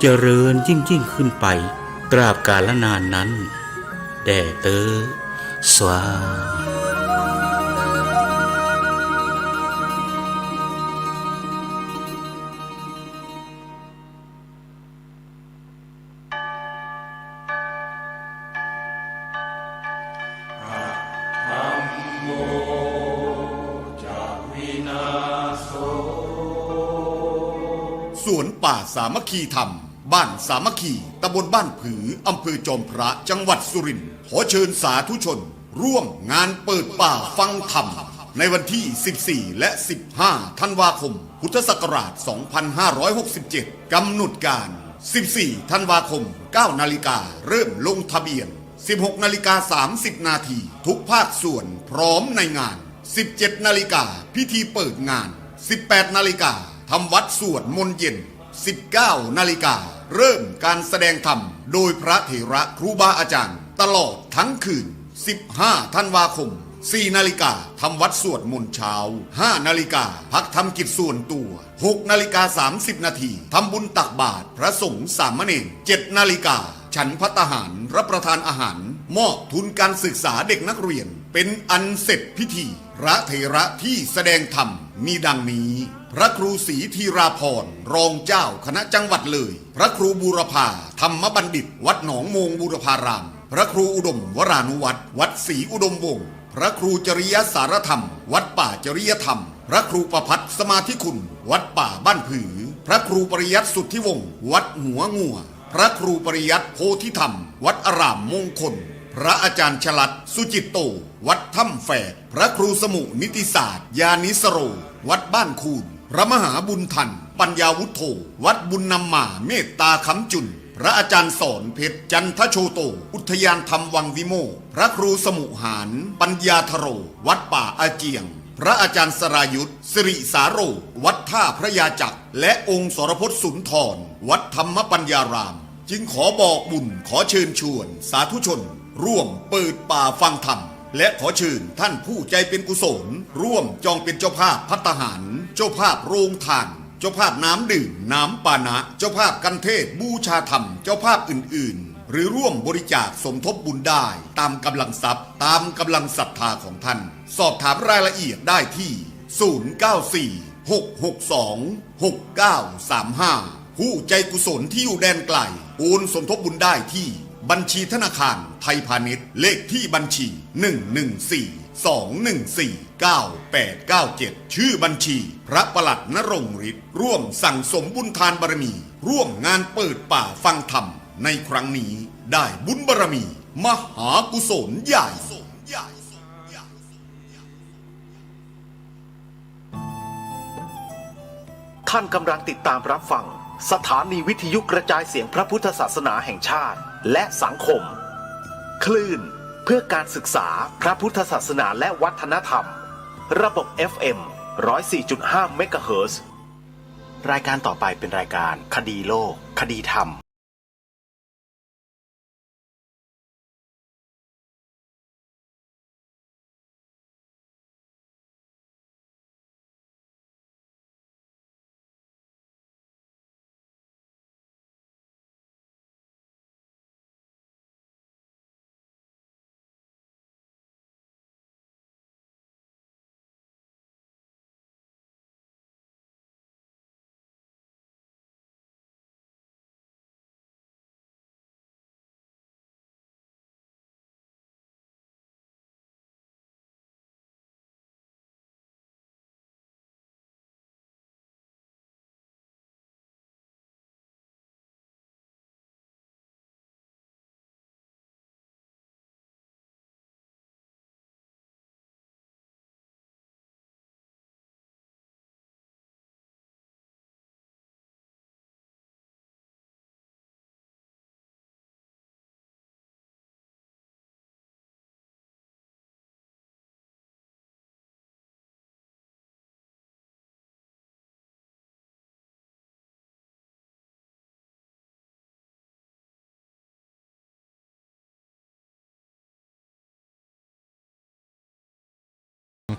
เจริญยิ่งขึ้นไปตราบกาลนานนั้นแด่เตอสวาสวนป่าสามัคคีธรรมบ้านสามัคคีตำบลบ้านผืออำเภอจอมพระจังหวัดสุรินทร์ขอเชิญสาธุชนร่วมงานเปิดป่าฟังธรรมในวันที่ 14 และ 15 ธันวาคม พุทธศักราช 2567 กำหนดการ 14 ธันวาคม 9 นาฬิกาเริ่มลงทะเบียน 16 นาฬิกา 30 นาทีทุกภาคส่วนพร้อมในงาน 17 นาฬิกาพิธีเปิดงาน 18 นาฬิกาทำวัดสวดมนต์เย็น 19 นาฬิกาเริ่มการแสดงธรรมโดยพระเถระครูบาอาจารย์ตลอดทั้งคืน 15 ธันวาคม 4 นาฬิกาทำวัดสวดมนต์เช้า 5 นาฬิกาพักทำกิจส่วนตัว 6 นาฬิกา 30 นาทีทำบุญตักบาตรพระสงฆ์สามเณร 7 นาฬิกาฉันภัตตาหารรับประทานอาหารมอบทุนการศึกษาเด็กนักเรียนเป็นอันเสร็จพิธีพระเถระที่แสดงธรรมมีดังนี้พระครูศรีธีราพรณ์รองเจ้าคณะจังหวัดเลยพระครูบูรพาธรรมบัณฑิตวัดหนองโมงบูรพารามพระครูอุดมวรานุวัตรวัดศรีอุดมวงศ์พระครูจริยสารธรรมวัดป่าจริยธรรมพระครูประภัตสมาธิคุณวัดป่าบ้านผือพระครูปริยัติสุทธิวงศ์วัดหัวงัวพระครูปริยัติโพธิธรรมวัดอารามมงคลพระอาจารย์ฉลัดสุจิตโตวัดถ้ำแฝดพระครูสมุนิติศาสตร์ยานิสโรวัดบ้านคูนพระมหาบุญทันปัญญาวุฒโธวัดบุญนำมาเมตตาคำจุนพระอาจารย์สอนเพชรจันทโชโตอุทยานธรรมวังวิโมกข์พระครูสมุหารปัญญาธโรวัดป่าอาเจียงพระอาจารย์สรายุทธสิริสาโรวัดท่าพระยาจักรและองค์สรพจน์สุนทรวัดธรรมปัญญารามจึงขอบอกบุญขอเชิญชวนสาธุชนร่วมเปิดป่าฟังธรรมและขอเชิญท่านผู้ใจเป็นกุศลร่วมจองเป็นเจ้าภาพภัตตาหารเจ้าภาพโรงทานเจ้าภาพน้ำดื่มน้ำปานะเจ้าภาพกันเทศบูชาธรรมเจ้าภาพอื่นๆหรือร่วมบริจาคสมทบบุญได้ตามกำลังทรัพย์ตามกำลังศรัทธาของท่านสอบถามรายละเอียดได้ที่0946626935ผู้ใจกุศลที่อยู่แดนไกลโอนสมทบบุญได้ที่บัญชีธนาคารไทยพาณิชย์เลขที่บัญชี114-214-9897ชื่อบัญชีพระประหลัดณรงค์ฤทธิ์ร่วมสั่งสมบุญทานบารมีร่วมงานเปิดป่าฟังธรรมในครั้งนี้ได้บุญบารมีมหากุศลใหญ่ท่านกำลังติดตามรับฟังสถานีวิทยุกระจายเสียงพระพุทธศาสนาแห่งชาติและสังคมคลื่นเพื่อการศึกษาพระพุทธศาสนาและวัฒนธรรมระบบ FM 104.5 เมกะเฮิรตซ์รายการต่อไปเป็นรายการคดีโลกคดีธรรม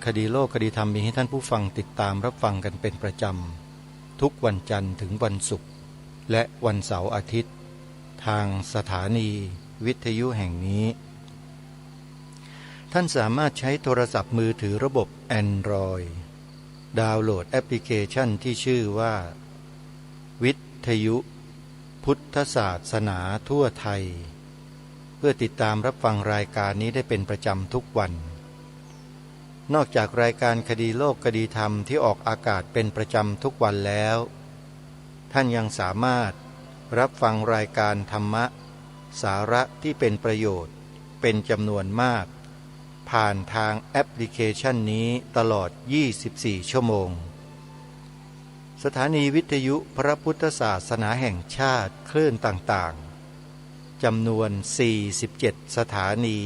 คดีโลกคดีธรรมมีให้ท่านผู้ฟังติดตามรับฟังกันเป็นประจำทุกวันจันทร์ถึงวันศุกร์ และวันเสาร์อาทิตย์ทางสถานีวิทยุแห่งนี้ท่านสามารถใช้โทรศัพท์มือถือระบบ Android ดาวน์โหลดแอปพลิเคชันที่ชื่อว่าวิทยุพุทธศาสนาทั่วไทยเพื่อติดตามรับฟังรายการนี้ได้เป็นประจำทุกวันนอกจากรายการคดีโลกคดีธรรมที่ออกอากาศเป็นประจำทุกวันแล้วท่านยังสามารถรับฟังรายการธรรมะสาระที่เป็นประโยชน์เป็นจำนวนมากผ่านทางแอปพลิเคชันนี้ตลอด 24 ชั่วโมงสถานีวิทยุพระพุทธศาสนาแห่งชาติคลื่นต่างๆจำนวน 47 สถานี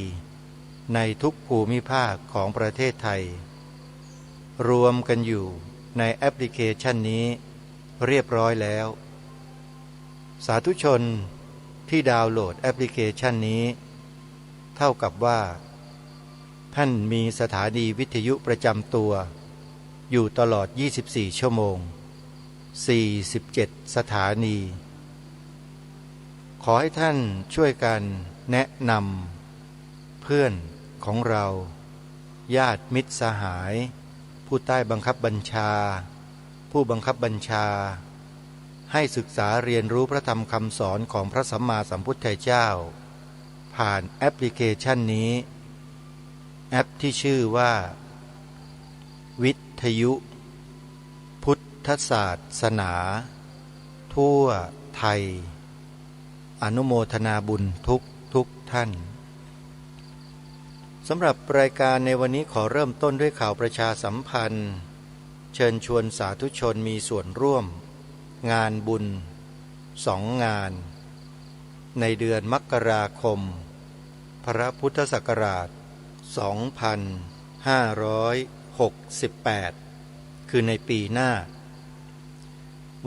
ในทุกภูมิภาคของประเทศไทยรวมกันอยู่ในแอปพลิเคชันนี้เรียบร้อยแล้วสาธุชนที่ดาวน์โหลดแอปพลิเคชันนี้เท่ากับว่าท่านมีสถานีวิทยุประจำตัวอยู่ตลอด 24 ชั่วโมง 47 สถานีขอให้ท่านช่วยกันแนะนำเพื่อนของเราญาติมิตรสหายผู้ใต้บังคับบัญชาผู้บังคับบัญชาให้ศึกษาเรียนรู้พระธรรมคำสอนของพระสัมมาสัมพุทธเจ้าผ่านแอปพลิเคชันนี้แอปที่ชื่อว่าวิทยุพุทธศาสนาทั่วไทยอนุโมทนาบุญทุกท่านสำหรับรายการในวันนี้ขอเริ่มต้นด้วยข่าวประชาสัมพันธ์เชิญชวนสาธุชนมีส่วนร่วมงานบุญ2 งานในเดือนมกราคมพระพุทธศักราช 2568 คือในปีหน้า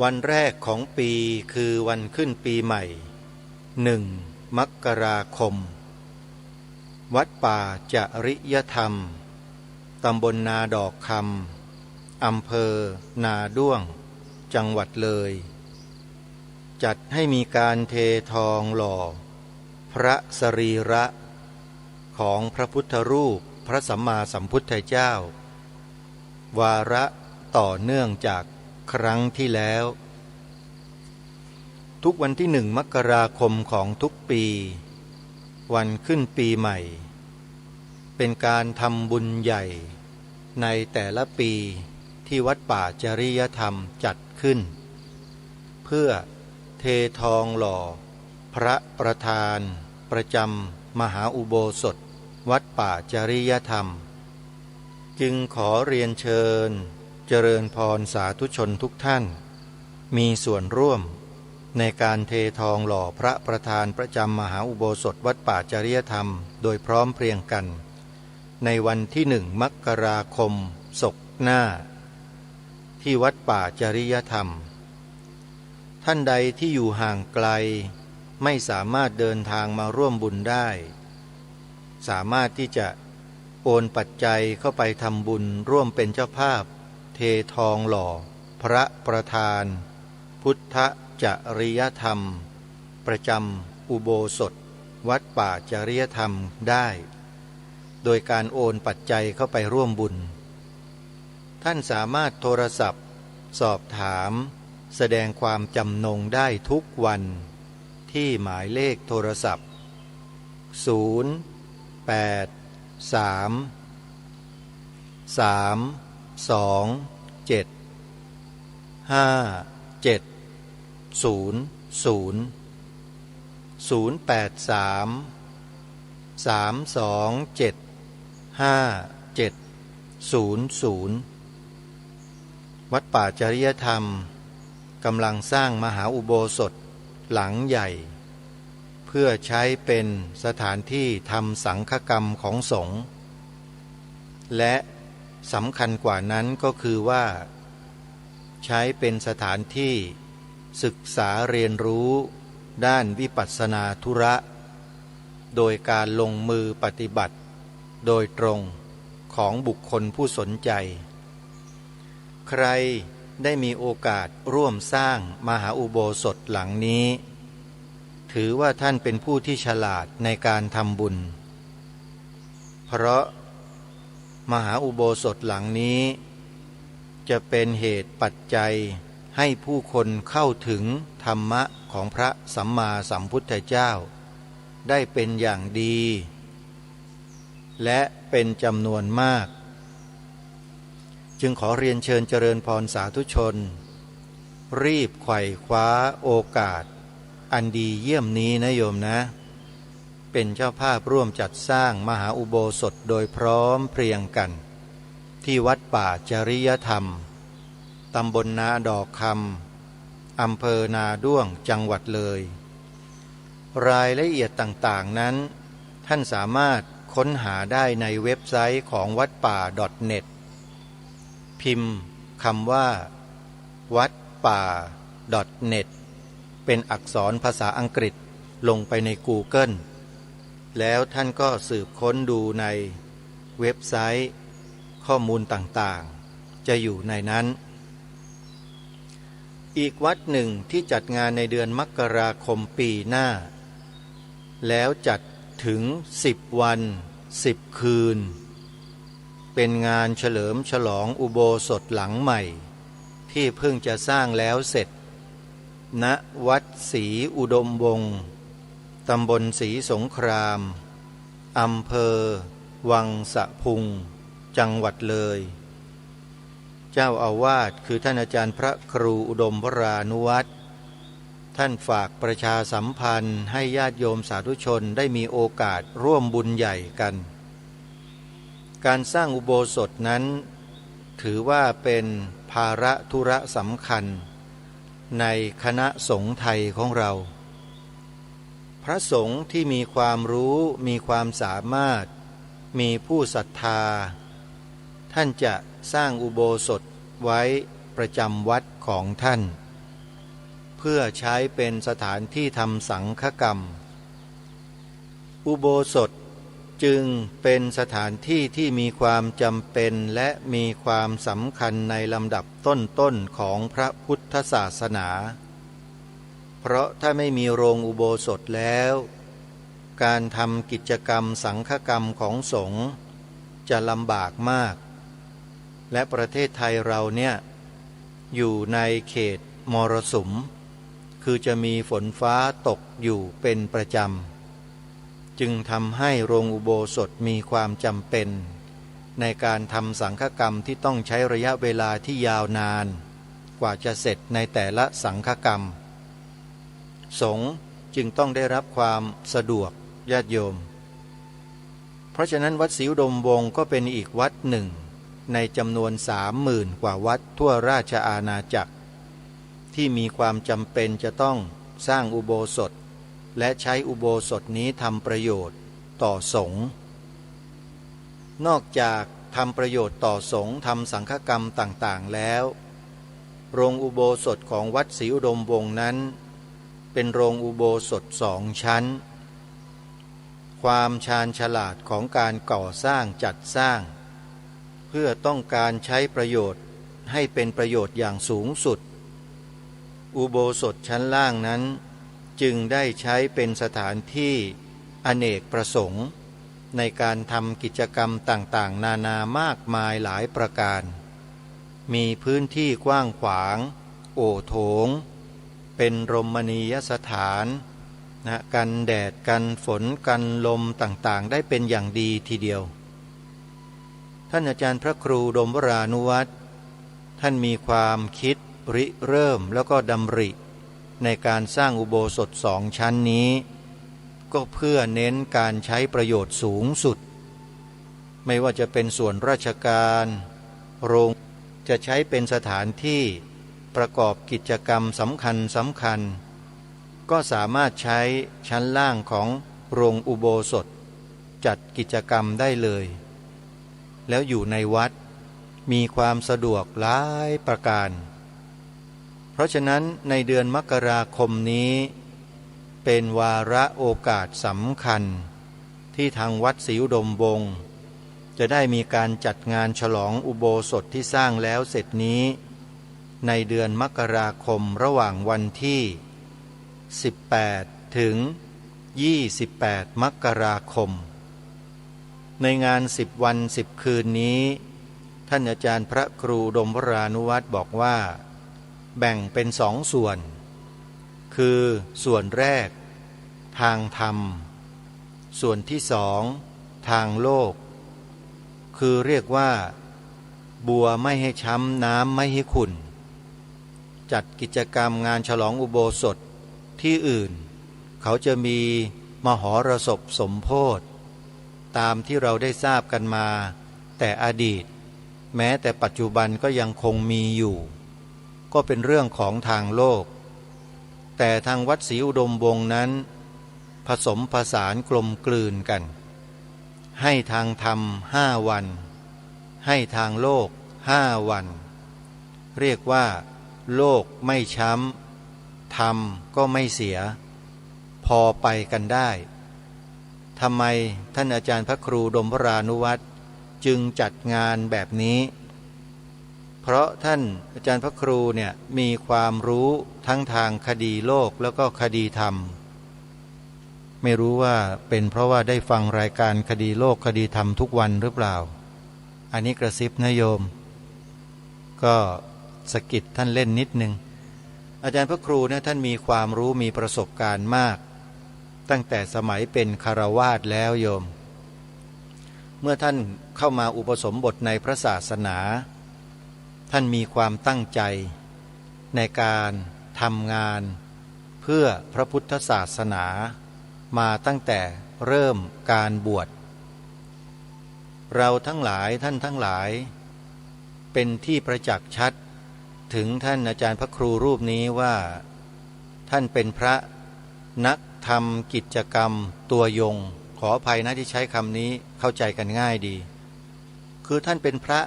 วันแรกของปีคือวันขึ้นปีใหม่1 มกราคมวัดป่าจริยธรรมตำบลนาดอกคำอำเภอนาด้วงจังหวัดเลยจัดให้มีการเททองหล่อพระสรีระของพระพุทธรูปพระสัมมาสัมพุทธเจ้าวาระต่อเนื่องจากครั้งที่แล้วทุกวันที่1 มกราคมของทุกปีวันขึ้นปีใหม่เป็นการทำบุญใหญ่ในแต่ละปีที่วัดป่าจริยธรรมจัดขึ้นเพื่อเททองหล่อพระประธานประจำมหาอุโบสถวัดป่าจริยธรรมจึงขอเรียนเชิญเจริญพรสาธุชนทุกท่านมีส่วนร่วมในการเททองหล่อพระประธานประจำมหาอุโบสถวัดป่าจริยธรรมโดยพร้อมเพรียงกันในวันที่1 มกราคมศกหน้าที่วัดป่าจริยธรรมท่านใดที่อยู่ห่างไกลไม่สามารถเดินทางมาร่วมบุญได้สามารถที่จะโอนปัจจัยเข้าไปทำบุญร่วมเป็นเจ้าภาพเททองหล่อพระประธานพุทธจริยธรรมประจำอุโบสถวัดป่าจริยธรรมได้โดยการโอนปัจจัยเข้าไปร่วมบุญท่านสามารถโทรศัพท์สอบถามแสดงความจำนงได้ทุกวันที่หมายเลขโทรศัพท์วัดป่าจริยธรรมกำลังสร้างมหาอุโบสถหลังใหญ่เพื่อใช้เป็นสถานที่ทำสังฆกรรมของสงฆ์และสำคัญกว่านั้นก็คือว่าใช้เป็นสถานที่ศึกษาเรียนรู้ด้านวิปัสสนาธุระโดยการลงมือปฏิบัติโดยตรงของบุคคลผู้สนใจใคร ได้มีโอกาสร่วมสร้างมหาอุโบสถหลังนี้ถือว่าท่านเป็นผู้ที่ฉลาดในการทำบุญเพราะมหาอุโบสถหลังนี้จะเป็นเหตุปัจจัยให้ผู้คนเข้าถึงธรรมะของพระสัมมาสัมพุทธเจ้าได้เป็นอย่างดีและเป็นจำนวนมากจึงขอเรียนเชิญเจริญพรสาธุชนรีบไขว่คว้าโอกาสอันดีเยี่ยมนี้นะโยมนะเป็นเจ้าภาพร่วมจัดสร้างมหาอุโบสถโดยพร้อมเพรียงกันที่วัดป่าจริยธรรมตำบลนาดอกคำอำเภอนาด้วงจังหวัดเลยรายละเอียดต่างๆนั้นท่านสามารถค้นหาได้ในเว็บไซต์ของวัดป่า .net พิมพ์คำว่าวัดป่า .net เป็นอักษรภาษาอังกฤษลงไปใน Google แล้วท่านก็สืบค้นดูในเว็บไซต์ข้อมูลต่างๆจะอยู่ในนั้นอีกวัดหนึ่งที่จัดงานในเดือนมกราคมปีหน้าแล้วจัดถึง10 วัน10 คืนเป็นงานเฉลิมฉลองอุโบสถหลังใหม่ที่เพิ่งจะสร้างแล้วเสร็จณวัดศรีอุดมวงศ์ตำบลศรีสงครามอำเภอวังสะพุงจังหวัดเลยเจ้าอาวาสคือท่านอาจารย์พระครูอุดมวรานุวัตรท่านฝากประชาสัมพันธ์ให้ญาติโยมสาธุชนได้มีโอกาสร่วมบุญใหญ่กันการสร้างอุโบสถนั้นถือว่าเป็นภาระธุระสำคัญในคณะสงฆ์ไทยของเราพระสงฆ์ที่มีความรู้มีความสามารถมีผู้ศรัทธาท่านจะสร้างอุโบสถไว้ประจำวัดของท่านเพื่อใช้เป็นสถานที่ทำสังฆกรรมอุโบสถจึงเป็นสถานที่ที่มีความจำเป็นและมีความสำคัญในลำดับต้นๆของพระพุทธศาสนาเพราะถ้าไม่มีโรงอุโบสถแล้วการทำกิจกรรมสังฆกรรมของสงฆ์จะลำบากมากและประเทศไทยเราเนี่ยอยู่ในเขตมรสุมคือจะมีฝนฟ้าตกอยู่เป็นประจำจึงทำให้โรงอุโบสถมีความจำเป็นในการทำสังฆกรรมที่ต้องใช้ระยะเวลาที่ยาวนานกว่าจะเสร็จในแต่ละสังฆกรรมสงฆ์จึงต้องได้รับความสะดวกญาติโยมเพราะฉะนั้นวัดศรีอุดมวงศ์ก็เป็นอีกวัดหนึ่งในจำนวน 30,000 กว่าวัดทั่วราชอาณาจักรที่มีความจำเป็นจะต้องสร้างอุโบสถและใช้อุโบสถนี้ทำประโยชน์ต่อสงฆ์นอกจากทำประโยชน์ต่อสงฆ์ทำสังฆกรรมต่างๆแล้วโรงอุโบสถของวัดศรีอุดมวงศ์นั้นเป็นโรงอุโบสถ2 ชั้นความชาญฉลาดของการก่อสร้างจัดสร้างเพื่อต้องการใช้ประโยชน์ให้เป็นประโยชน์อย่างสูงสุดอุโบสถชั้นล่างนั้นจึงได้ใช้เป็นสถานที่อเนกประสงค์ในการทำกิจกรรมต่างๆนานามากมายหลายประการมีพื้นที่กว้างขวางโอโถงเป็นรมณียสถานกันแดดกันฝนกันลมต่างๆได้เป็นอย่างดีทีเดียวท่านอาจารย์พระครูอุดมวรานุวัตรท่านมีความคิดริเริ่มแล้วก็ดำริในการสร้างอุโบสถ2 ชั้นนี้ก็เพื่อเน้นการใช้ประโยชน์สูงสุดไม่ว่าจะเป็นส่วนราชการโรงจะใช้เป็นสถานที่ประกอบกิจกรรมสำคัญก็สามารถใช้ชั้นล่างของโรงอุโบสถจัดกิจกรรมได้เลยแล้วอยู่ในวัดมีความสะดวกหลายประการเพราะฉะนั้นในเดือนมกราคมนี้เป็นวาระโอกาสสำคัญที่ทางวัดศรีอุดมวงศ์จะได้มีการจัดงานฉลองอุโบสถที่สร้างแล้วเสร็จนี้ ในเดือนมกราคมระหว่างวันที่18ถึง28มกราคมในงาน10 วัน 10 คืนนี้ท่านอาจารย์พระครูดมวรานุวัตรบอกว่าแบ่งเป็น2 ส่วนคือส่วนแรกทางธรรมส่วนที่2ทางโลกคือเรียกว่าบัวไม่ให้ช้ำน้ำไม่ให้ขุ่นจัดกิจกรรมงานฉลองอุโบสถที่อื่นเขาจะมีมหรสพสมโภชตามที่เราได้ทราบกันมาแต่อดีตแม้แต่ปัจจุบันก็ยังคงมีอยู่ก็เป็นเรื่องของทางโลกแต่ทางวัดศรีอุดมวงศ์นั้นผสมผสานกลมกลืนกันให้ทางธรรม5 วันให้ทางโลก5 วันเรียกว่าโลกไม่ช้ำธรรมก็ไม่เสียพอไปกันได้ทำไมท่านอาจารย์พระครูดมวรานุวัตรจึงจัดงานแบบนี้เพราะท่านอาจารย์พระครูเนี่ยมีความรู้ทั้งทางคดีโลกแล้วก็คดีธรรมไม่รู้ว่าเป็นเพราะว่าได้ฟังรายการคดีโลกคดีธรรมทุกวันหรือเปล่าอันนี้กระซิบนะโยมก็สะกิดท่านเล่นนิดนึงอาจารย์พระครูเนี่ยท่านมีความรู้มีประสบการณ์มากตั้งแต่สมัยเป็นคฤหัสถ์แล้วโยมเมื่อท่านเข้ามาอุปสมบทในพระศาสนาท่านมีความตั้งใจในการทำงานเพื่อพระพุทธศาสนามาตั้งแต่เริ่มการบวชเราทั้งหลายท่านทั้งหลายเป็นที่ประจักษ์ชัดถึงท่านอาจารย์พระครูรูปนี้ว่าท่านเป็นพระนักทำกิจกรรมตัวยงขออภัยนะที่ใช้คำนี้เข้าใจกันง่ายดีคือท่านเป็นพระ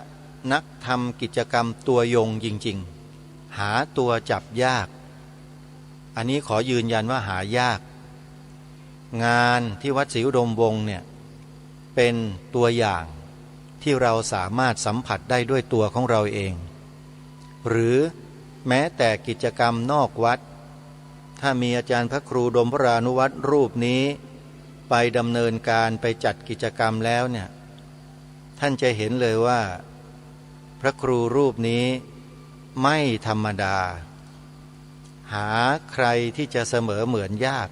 นักทำกิจกรรมตัวยงจริงๆหาตัวจับยากอันนี้ขอยืนยันว่าหายากงานที่วัดศรีอุดมวงศ์เนี่ยเป็นตัวอย่างที่เราสามารถสัมผัสได้ด้วยตัวของเราเองหรือแม้แต่กิจกรรมนอกวัดถ้ามีอาจารย์พระครูดมวรานุวัตรรูปนี้ไปดำเนินการไปจัดกิจกรรมแล้วเนี่ยท่านจะเห็นเลยว่าพระครูรูปนี้ไม่ธรรมดาหาใครที่จะเสมอเหมือนยาก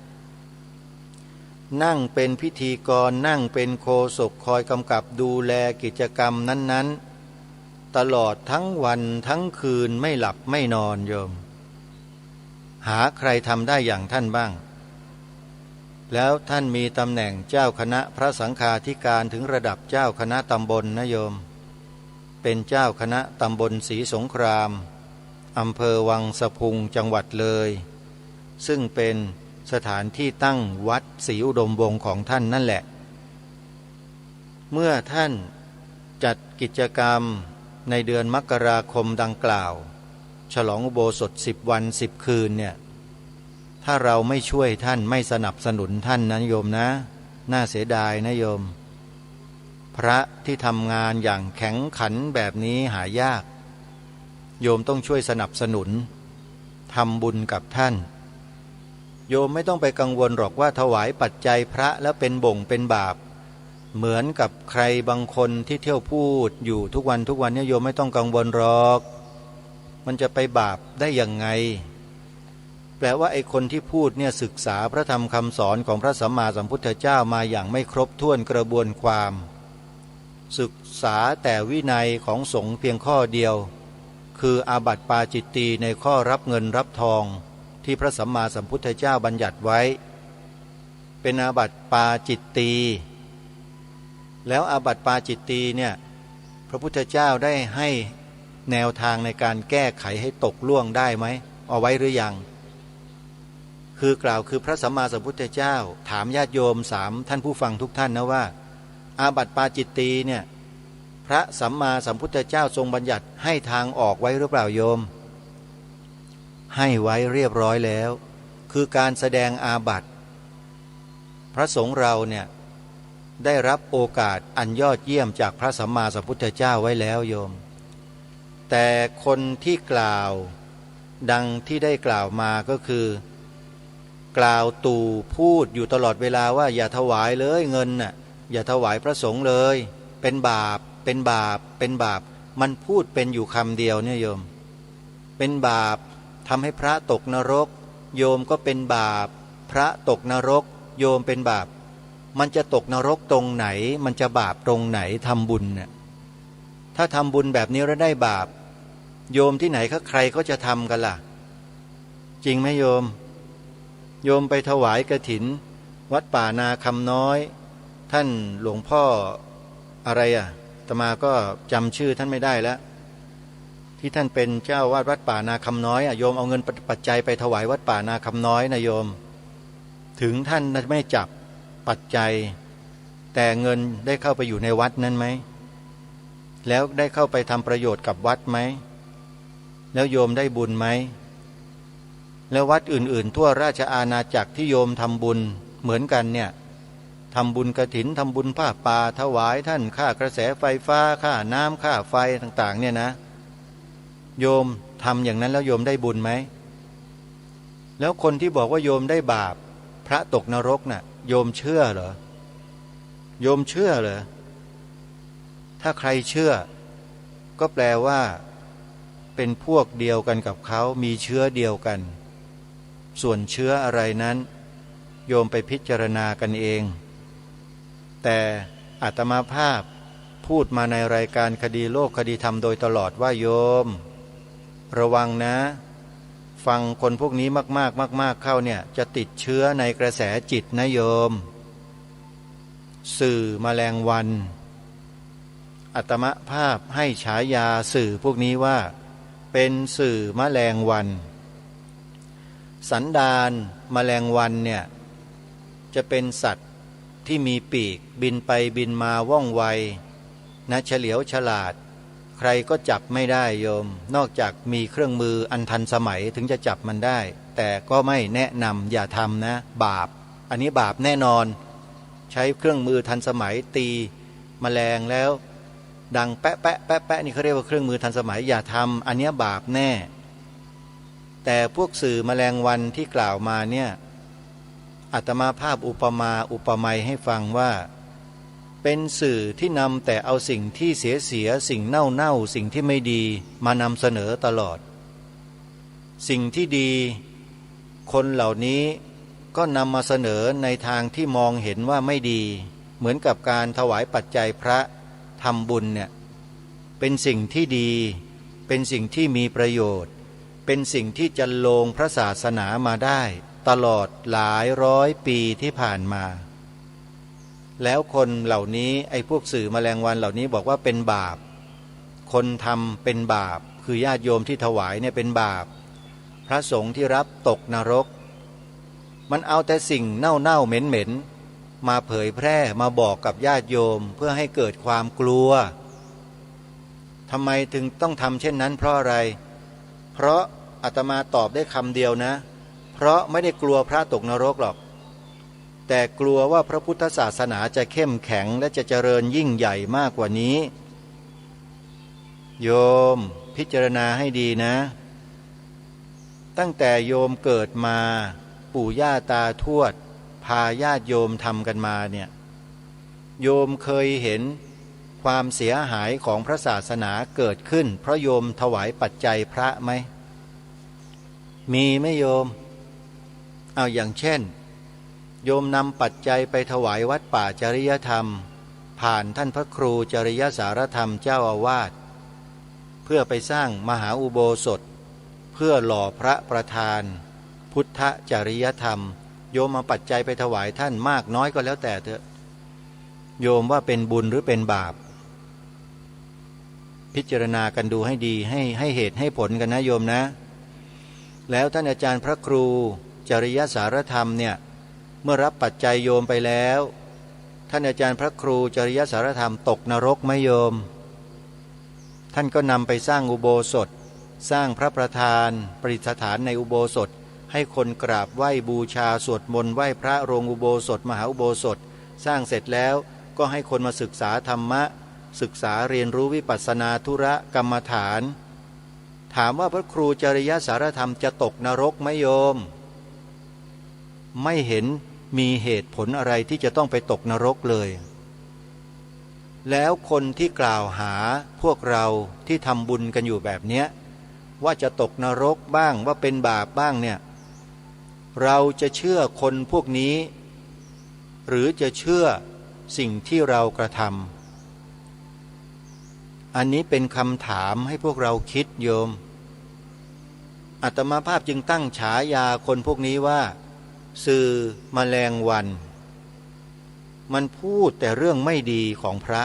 นั่งเป็นพิธีกรนั่งเป็นโฆษกคอยกำกับดูแลกิจกรรมนั้นๆตลอดทั้งวันทั้งคืนไม่หลับไม่นอนโยมหาใครทำได้อย่างท่านบ้างแล้วท่านมีตำแหน่งเจ้าคณะพระสังฆาธิการถึงระดับเจ้าคณะตำบลนะโยมเป็นเจ้าคณะตำบลศรีสงครามอำเภอวังสะพุงจังหวัดเลยซึ่งเป็นสถานที่ตั้งวัดศรีอุดมวงศ์ของท่านนั่นแหละเมื่อท่านจัดกิจกรรมในเดือนมกราคมดังกล่าวฉลองอุโบสถ10 วัน 10 คืนเนี่ยถ้าเราไม่ช่วยท่านไม่สนับสนุนท่านนะโยมนะน่าเสียดายนะโยมพระที่ทำงานอย่างแข็งขันแบบนี้หายากโยมต้องช่วยสนับสนุนทำบุญกับท่านโยมไม่ต้องไปกังวลหรอกว่าถวายปัจจัยพระแล้วเป็นบ่งเป็นบาปเหมือนกับใครบางคนที่เที่ยวพูดอยู่ทุกวันเนี่ยโยมไม่ต้องกังวลหรอกมันจะไปบาปได้ยังไงแปลว่าไอ้คนที่พูดเนี่ยศึกษาพระธรรมคำสอนของพระสัมมาสัมพุทธเจ้ามาอย่างไม่ครบถ้วนกระบวนความศึกษาแต่วินัยของสงฆ์เพียงข้อเดียวคืออาบัติปาจิตตีในข้อรับเงินรับทองที่พระสัมมาสัมพุทธเจ้าบัญญัติไว้เป็นอาบัติปาจิตตีแล้วอาบัติปาจิตตีเนี่ยพระพุทธเจ้าได้ให้แนวทางในการแก้ไขให้ตกล่วงได้ไหมเอาไว้หรือยังคือกล่าวคือพระสัมมาสัมพุทธเจ้าถามญาติโยมท่านผู้ฟังทุกท่านนะว่าอาบัติปาจิตตีเนี่ยพระสัมมาสัมพุทธเจ้าทรงบัญญัติให้ทางออกไว้หรือเปล่าโยมให้ไว้เรียบร้อยแล้วคือการแสดงอาบัติพระสงฆ์เราเนี่ยได้รับโอกาสอันยอดเยี่ยมจากพระสัมมาสัมพุทธเจ้าไว้แล้วโยม แต่คนที่กล่าวดังที่ได้กล่าวมาก็คือ กล่าวตู่พูดอยู่ตลอดเวลาว่าอย่าถวายเลยเงินน่ะอย่าถวายพระสงฆ์เลยเป็นบาปเป็นบาปเป็นบาปมันพูดเป็นอยู่คำเดียวเนี่ยโยมเป็นบาปทำให้พระตกนรกโยมก็เป็นบาปพระตกนรกโยมเป็นบาปมันจะตกนรกตรงไหนมันจะบาปตรงไหนทำบุญเนี่ยถ้าทำบุญแบบนี้แล้วได้บาปโยมที่ไหนใครก็จะทำกันล่ะจริงไหมโยมโยมไปถวายกฐินวัดป่านาคำน้อยท่านหลวงพ่ออะไรอาตมาก็จำชื่อท่านไม่ได้แล้วที่ท่านเป็นเจ้าวาดวัดป่านาคำน้อยโยมเอาเงินปัจจัยไปถวายวัดป่านาคำน้อยนะโยมถึงท่านไม่จับปัจจัยแต่เงินได้เข้าไปอยู่ในวัดนั้นไหมแล้วได้เข้าไปทำประโยชน์กับวัดไหมแล้วโยมได้บุญไหมแล้ววัดอื่นๆทั่วราชอาณาจักรที่โยมทำบุญเหมือนกันเนี่ยทำบุญกฐินทำบุญผ้าป่าถวายท่านค่ากระแสไฟฟ้าค่าน้ำค่าไฟต่างๆเนี่ยนะโยมทำอย่างนั้นแล้วโยมได้บุญไหมแล้วคนที่บอกว่าโยมได้บาปพระตกนรกน่ะโยมเชื่อเหรอโยมเชื่อเหรอถ้าใครเชื่อก็แปลว่าเป็นพวกเดียวกันกับเขามีเชื้อเดียวกันส่วนเชื้ออะไรนั้นโยมไปพิจารณากันเองแต่อาตมาภาพพูดมาในรายการคดีโลกคดีธรรมโดยตลอดว่าโยมระวังนะฟังคนพวกนี้มากๆเข้าเนี่ยจะติดเชื้อในกระแสจิตนะโยมสื่อแมลงวันอาตมาภาพให้ฉายาสื่อพวกนี้ว่าเป็นสื่อแมลงวันสันดานแมลงวันเนี่ยจะเป็นสัตว์ที่มีปีกบินไปบินมาว่องไวนะเฉลียวฉลาดใครก็จับไม่ได้โยมนอกจากมีเครื่องมืออันทันสมัยถึงจะจับมันได้แต่ก็ไม่แนะนำอย่าทำนะบาปอันนี้บาปแน่นอนใช้เครื่องมือทันสมัยตีแมลงแล้วดังแปะแปะแปะแปะนี่เขาเรียกว่าเครื่องมือทันสมัยอย่าทำอันนี้บาปแน่แต่พวกสื่อแมลงวันที่กล่าวมาเนี่ยอาตมาภาพอุปมาอุปไมยให้ฟังว่าเป็นสื่อที่นำแต่เอาสิ่งที่เสียสิ่งเน่าสิ่งที่ไม่ดีมานำเสนอตลอดสิ่งที่ดีคนเหล่านี้ก็นำมาเสนอในทางที่มองเห็นว่าไม่ดีเหมือนกับการถวายปัจจัยพระทำบุญเนี่ยเป็นสิ่งที่ดีเป็นสิ่งที่มีประโยชน์เป็นสิ่งที่จันโลงพระศาสนามาได้ตลอดหลายร้อยปีที่ผ่านมาแล้วคนเหล่านี้ไอ้พวกสื่อแมลงวันเหล่านี้บอกว่าเป็นบาปคนทำเป็นบาปคือญาติโยมที่ถวายเนี่ยเป็นบาปพระสงฆ์ที่รับตกนรกมันเอาแต่สิ่งเน่าเหม็นมาเผยแพร่มาบอกกับญาติโยมเพื่อให้เกิดความกลัวทำไมถึงต้องทำเช่นนั้นเพราะอะไรเพราะอาตมาตอบได้คำเดียวนะเพราะไม่ได้กลัวพระตกนรกหรอกแต่กลัวว่าพระพุทธศาสนาจะเข้มแข็งและจะเจริญยิ่งใหญ่มากกว่านี้โยมพิจารณาให้ดีนะตั้งแต่โยมเกิดมาปู่ย่าตาทวดพาญาติโยมทำกันมาเนี่ยโยมเคยเห็นความเสียหายของพระศาสนาเกิดขึ้นเพราะโยมถวายปัจจัยพระไหมมีไหมโยมเอาอย่างเช่นโยมนำปัจจัยไปถวายวัดป่าจริยธรรมผ่านท่านพระครูจริยสารธรรมเจ้าอาวาสเพื่อไปสร้างมหาอุโบสถเพื่อหล่อพระประธานพุทธจริยธรรมโยมมาปัจจัยไปถวายท่านมากน้อยก็แล้วแต่เถอะโยมว่าเป็นบุญหรือเป็นบาปพิจารณากันดูให้ดีให้เหตุให้ผลกันนะโยมนะแล้วท่านอาจารย์พระครูจริยสารธรรมเนี่ยเมื่อรับปัจจัยโยมไปแล้วท่านอาจารย์พระครูจริยสารธรรมตกนรกไหมโยมท่านก็นำไปสร้างอุโบสถสร้างพระประธานประดิษฐานในอุโบสถให้คนกราบไหว้บูชาสวดมนต์ไหว้พระโรงอุโบสถมหาอุโบสถสร้างเสร็จแล้วก็ให้คนมาศึกษาธรรมะศึกษาเรียนรู้วิปัสสนาธุระกรรมฐาน ถามว่าพระครูจริยสารธรรมจะตกนรกไหมโยมไม่เห็นมีเหตุผลอะไรที่จะต้องไปตกนรกเลยแล้วคนที่กล่าวหาพวกเราที่ทำบุญกันอยู่แบบเนี้ยว่าจะตกนรกบ้างว่าเป็นบาปบ้างเนี่ยเราจะเชื่อคนพวกนี้หรือจะเชื่อสิ่งที่เรากระทำอันนี้เป็นคำถามให้พวกเราคิดโยมอาตมาภาพจึงตั้งฉายาคนพวกนี้ว่าสื่อแมลงวันมันพูดแต่เรื่องไม่ดีของพระ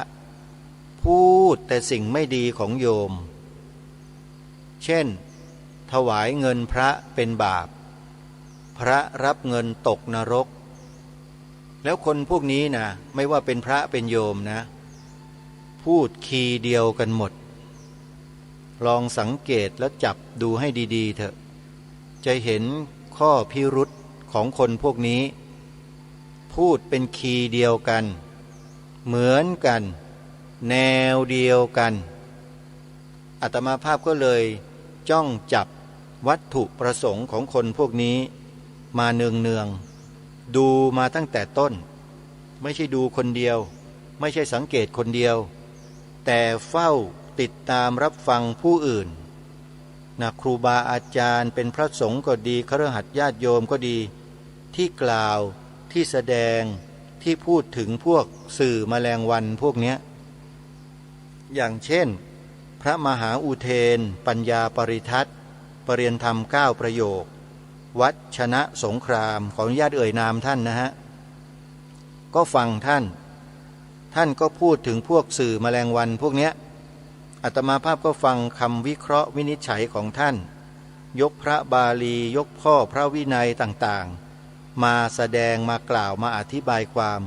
พูดแต่สิ่งไม่ดีของโยมเช่นถวายเงินพระเป็นบาปพระรับเงินตกนรกแล้วคนพวกนี้นะไม่ว่าเป็นพระเป็นโยมนะพูดคีย์เดียวกันหมดลองสังเกตแล้วจับดูให้ดีๆเถอะจะเห็นข้อพิรุธของคนพวกนี้พูดเป็นคีย์เดียวกันเหมือนกันแนวเดียวกันอาตมาภาพก็เลยจ้องจับวัตถุประสงค์ของคนพวกนี้มาเนืองๆดูมาตั้งแต่ต้นไม่ใช่ดูคนเดียวไม่ใช่สังเกตคนเดียวแต่เฝ้าติดตามรับฟังผู้อื่นนะครูบาอาจารย์เป็นพระสงฆ์ก็ดีคฤหัสถ์ญาติโยมก็ดีที่กล่าวที่แสดงที่พูดถึงพวกสื่อแมลงวันพวกเนี้ยอย่างเช่นพระมหาอุเทนปัญญาปริทัศน์ปรริยนธรรม9ประโยควัดชนะสงครามขออนุญาตเอ่ยนามท่านนะฮะก็ฟังท่านก็พูดถึงพวกสื่อแมลงวันพวกเนี้ยอาตมาภาพก็ฟังคำวิเคราะห์วินิจฉัยของท่านยกพระบาลียกข้อพระวินัยต่างๆมาแสดงมากล่าวมาอธิบายความ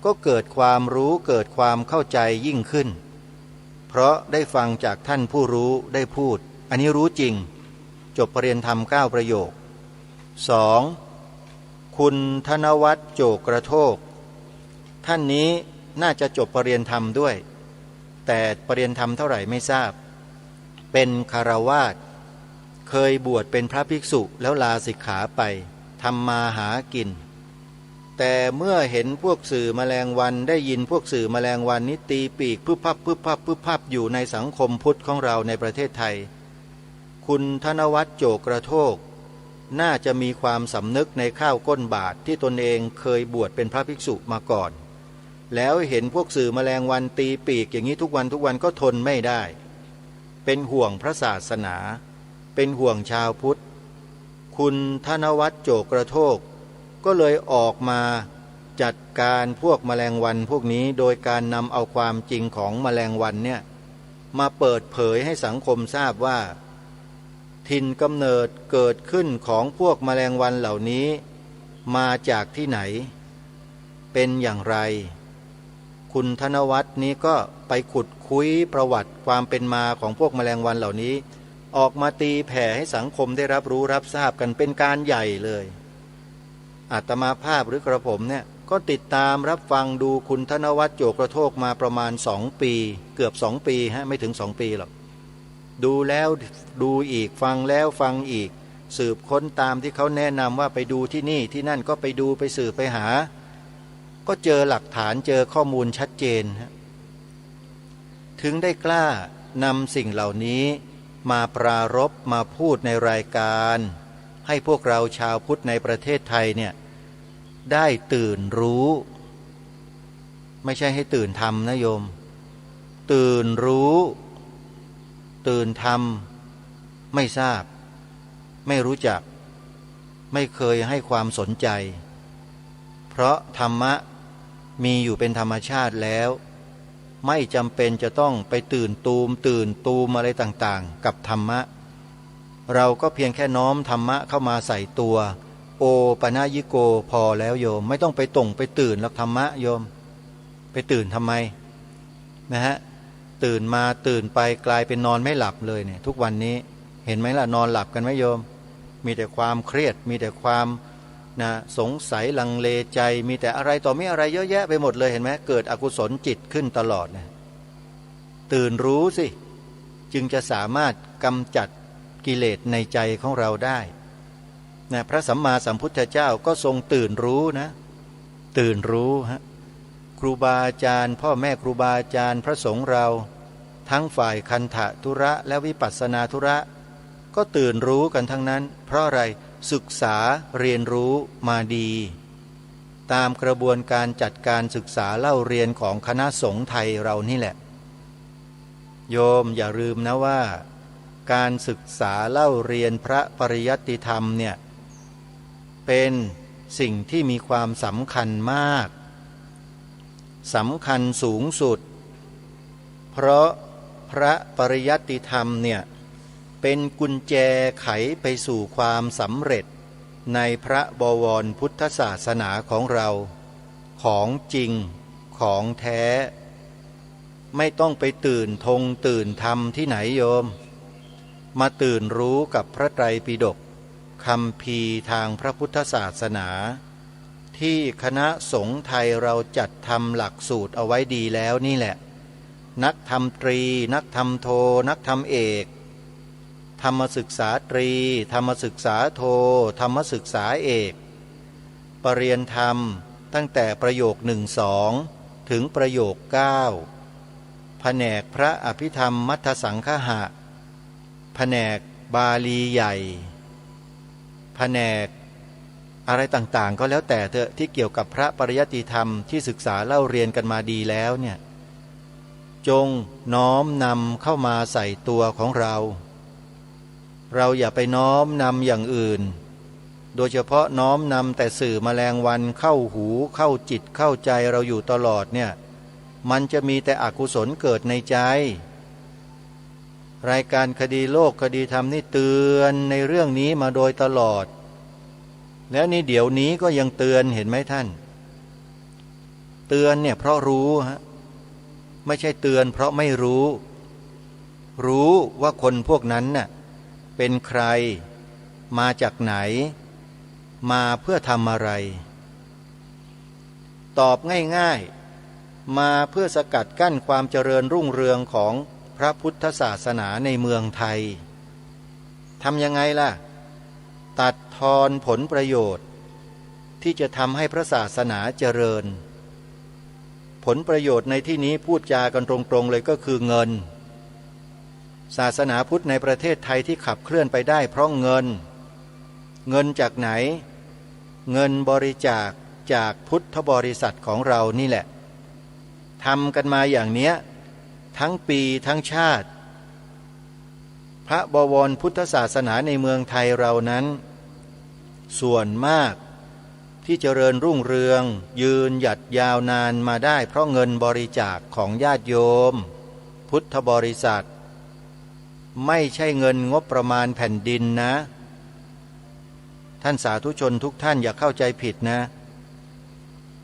ก็เกิดความรู้เกิดความเข้าใจยิ่งขึ้นเพราะได้ฟังจากท่านผู้รู้ได้พูดอันนี้รู้จริงจบปรริยนธรรม9ประโยค 2. คุณธนวัฒน์โจกระโทกท่านนี้น่าจะจบปรริยนธรรมด้วยแต่ปรริยนธรรมเท่าไหร่ไม่ทราบเป็นคฤหัสถ์เคยบวชเป็นพระภิกษุแล้วลาสิกขาไปทำมาหากินแต่เมื่อเห็นพวกสื่อแมลงวันได้ยินพวกสื่อแมลงวันนี้ตีปีกพึบพับพึบพับพึบพับอยู่ในสังคมพุทธของเราในประเทศไทยคุณธนวัฒน์โจกระโทกน่าจะมีความสำนึกในข้าวก้นบาทที่ตนเองเคยบวชเป็นพระภิกษุมาก่อนแล้วเห็นพวกสื่อแมลงวันตีปีกอย่างนี้ทุกวันก็ทนไม่ได้เป็นห่วงพระศาสนาเป็นห่วงชาวพุทธคุณธนวัฒน์โจกระโทกก็เลยออกมาจัดการพวกแมลงวันพวกนี้โดยการนำเอาความจริงของแมลงวันเนี่ยมาเปิดเผยให้สังคมทราบว่าถิ่นกำเนิดเกิดขึ้นของพวกแมลงวันเหล่านี้มาจากที่ไหนเป็นอย่างไรคุณธนวัฒน์นี้ก็ไปขุดคุยประวัติความเป็นมาของพวกแมลงวันเหล่านี้ออกมาตีแผ่ให้สังคมได้รับรู้รับทราบกันเป็นการใหญ่เลยอาตมาภาพหรือกระผมเนี่ยก็ติดตามรับฟังดูคุณธนวัฒน์โจกระโทกมาประมาณ2 ปีเกือบ2 ปีไม่ถึง2 ปีหรอกดูแล้วดูอีกฟังแล้วฟังอีกสืบค้นตามที่เขาแนะนำว่าไปดูที่นี่ที่นั่นก็ไปดูไปสืบไปหาก็เจอหลักฐานเจอข้อมูลชัดเจนถึงได้กล้านำสิ่งเหล่านี้มาปรารภมาพูดในรายการให้พวกเราชาวพุทธในประเทศไทยเนี่ยได้ตื่นรู้ไม่ใช่ให้ตื่นทำนะโยมตื่นรู้ตื่นทำไม่ทราบไม่รู้จักไม่เคยให้ความสนใจเพราะธรรมะมีอยู่เป็นธรรมชาติแล้วไม่จำเป็นจะต้องไปตื่นตูมอะไรต่างๆกับธรรมะเราก็เพียงแค่น้อมธรรมะเข้ามาใส่ตัวโอปนญิโกพอแล้วโยมไม่ต้องไปไปตื่นแล้วธรรมะโยมไปตื่นทำไมนะฮะตื่นมาตื่นไปกลายเป็นนอนไม่หลับเลยเนี่ยทุกวันนี้เห็นไหมล่ะนอนหลับกันไหมโยมมีแต่ความเครียดมีแต่ความสงสัยลังเลใจมีแต่อะไรต่อมีอะไรเยอะแยะไปหมดเลยเห็นไหมเกิดอกุศลจิตขึ้นตลอดเนี่ยตื่นรู้สิจึงจะสามารถกำจัด กิเลสในใจของเราได้นะพระสัมมาสัมพุทธเจ้าก็ทรงตื่นรู้นะตื่นรู้ฮะครูบาอาจารย์พ่อแม่ครูบาอาจารย์พระสงฆ์เราทั้งฝ่ายคันธทุระและวิปัสสนาธุระก็ตื่นรู้กันทั้งนั้นเพราะอะไรศึกษาเรียนรู้มาดีตามกระบวนการจัดการศึกษาเล่าเรียนของคณะสงฆ์ไทยเรานี่แหละโยมอย่าลืมนะว่าการศึกษาเล่าเรียนพระปริยัติธรรมเนี่ยเป็นสิ่งที่มีความสำคัญมากสำคัญสูงสุดเพราะพระปริยัติธรรมเนี่ยเป็นกุญแจไขไปสู่ความสำเร็จในพระบวรพุทธศาสนาของเราของจริงของแท้ไม่ต้องไปตื่นธงตื่นธรรมที่ไหนโยมมาตื่นรู้กับพระไตรปิฎกคัมภีร์ทางพระพุทธศาสนาที่คณะสงฆ์ไทยเราจัดทำหลักสูตรเอาไว้ดีแล้วนี่แหละนักธรรมตรีนักธรรมโทนักธรรมเอกธรรมศึกษาตรีธรรมศึกษาโทธรรมศึกษาเอกปรริญญาธรรมตั้งแต่ประโยค1-2ถึงประโยค9แผนกพระอภิธรรมมัทธสังคหะแผนกบาลีใหญ่แผนกอะไรต่างๆก็แล้วแต่เถอะที่เกี่ยวกับพระปริยัติธรรมที่ศึกษาเล่าเรียนกันมาดีแล้วเนี่ยจงน้อมนำเข้ามาใส่ตัวของเราอย่าไปน้อมนำอย่างอื่นโดยเฉพาะน้อมนำแต่สื่อแมลงวันเข้าหูเข้าจิตเข้าใจเราอยู่ตลอดเนี่ยมันจะมีแต่อกุศลเกิดในใจรายการคดีโลกคดีธรรมนี่เตือนในเรื่องนี้มาโดยตลอดแล้วนี่เดี๋ยวนี้ก็ยังเตือนเห็นไหมท่านเตือนเนี่ยเพราะรู้ฮะไม่ใช่เตือนเพราะไม่รู้ว่าคนพวกนั้นน่ะเป็นใครมาจากไหนมาเพื่อทำอะไรตอบง่ายๆมาเพื่อสกัดกั้นความเจริญรุ่งเรืองของพระพุทธศาสนาในเมืองไทยทำยังไงล่ะตัดทอนผลประโยชน์ที่จะทำให้พระศาสนาเจริญผลประโยชน์ในที่นี้พูดจากันตรงๆเลยก็คือเงินศาสนาพุทธในประเทศไทยที่ขับเคลื่อนไปได้เพราะเงินจากไหนเงินบริจาคจากพุทธบริษัทของเรานี่แหละทำกันมาอย่างเนี้ยทั้งปีทั้งชาติพระบวรพุทธศาสนาในเมืองไทยเรานั้นส่วนมากที่เจริญรุ่งเรืองยืนหยัดยาวนานมาได้เพราะเงินบริจาคของญาติโยมพุทธบริษัทไม่ใช่เงินงบประมาณแผ่นดินนะท่านสาธุชนทุกท่านอย่าเข้าใจผิดนะ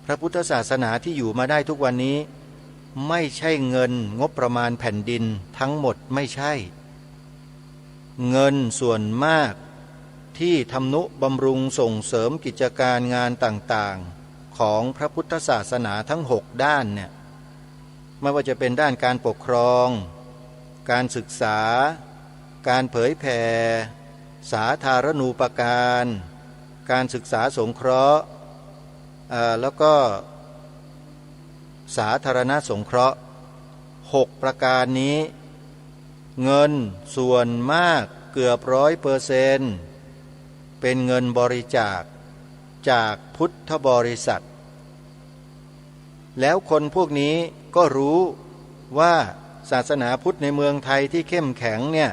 พระพุทธศาสนาที่อยู่มาได้ทุกวันนี้ไม่ใช่เงินงบประมาณแผ่นดินทั้งหมดไม่ใช่เงินส่วนมากที่ทำนุบำรุงส่งเสริมกิจการงานต่างๆของพระพุทธศาสนาทั้ง6ด้านเนี่ยไม่ว่าจะเป็นด้านการปกครองการศึกษาการเผยแผ่สาธารณูปการการศึกษาสงเคราะห์แล้วก็สาธารณสงเคราะห์6ประการนี้เงินส่วนมากเกือบ100%เป็นเงินบริจาคจากพุทธบริษัทแล้วคนพวกนี้ก็รู้ว่าศาสนาพุทธในเมืองไทยที่เข้มแข็งเนี่ย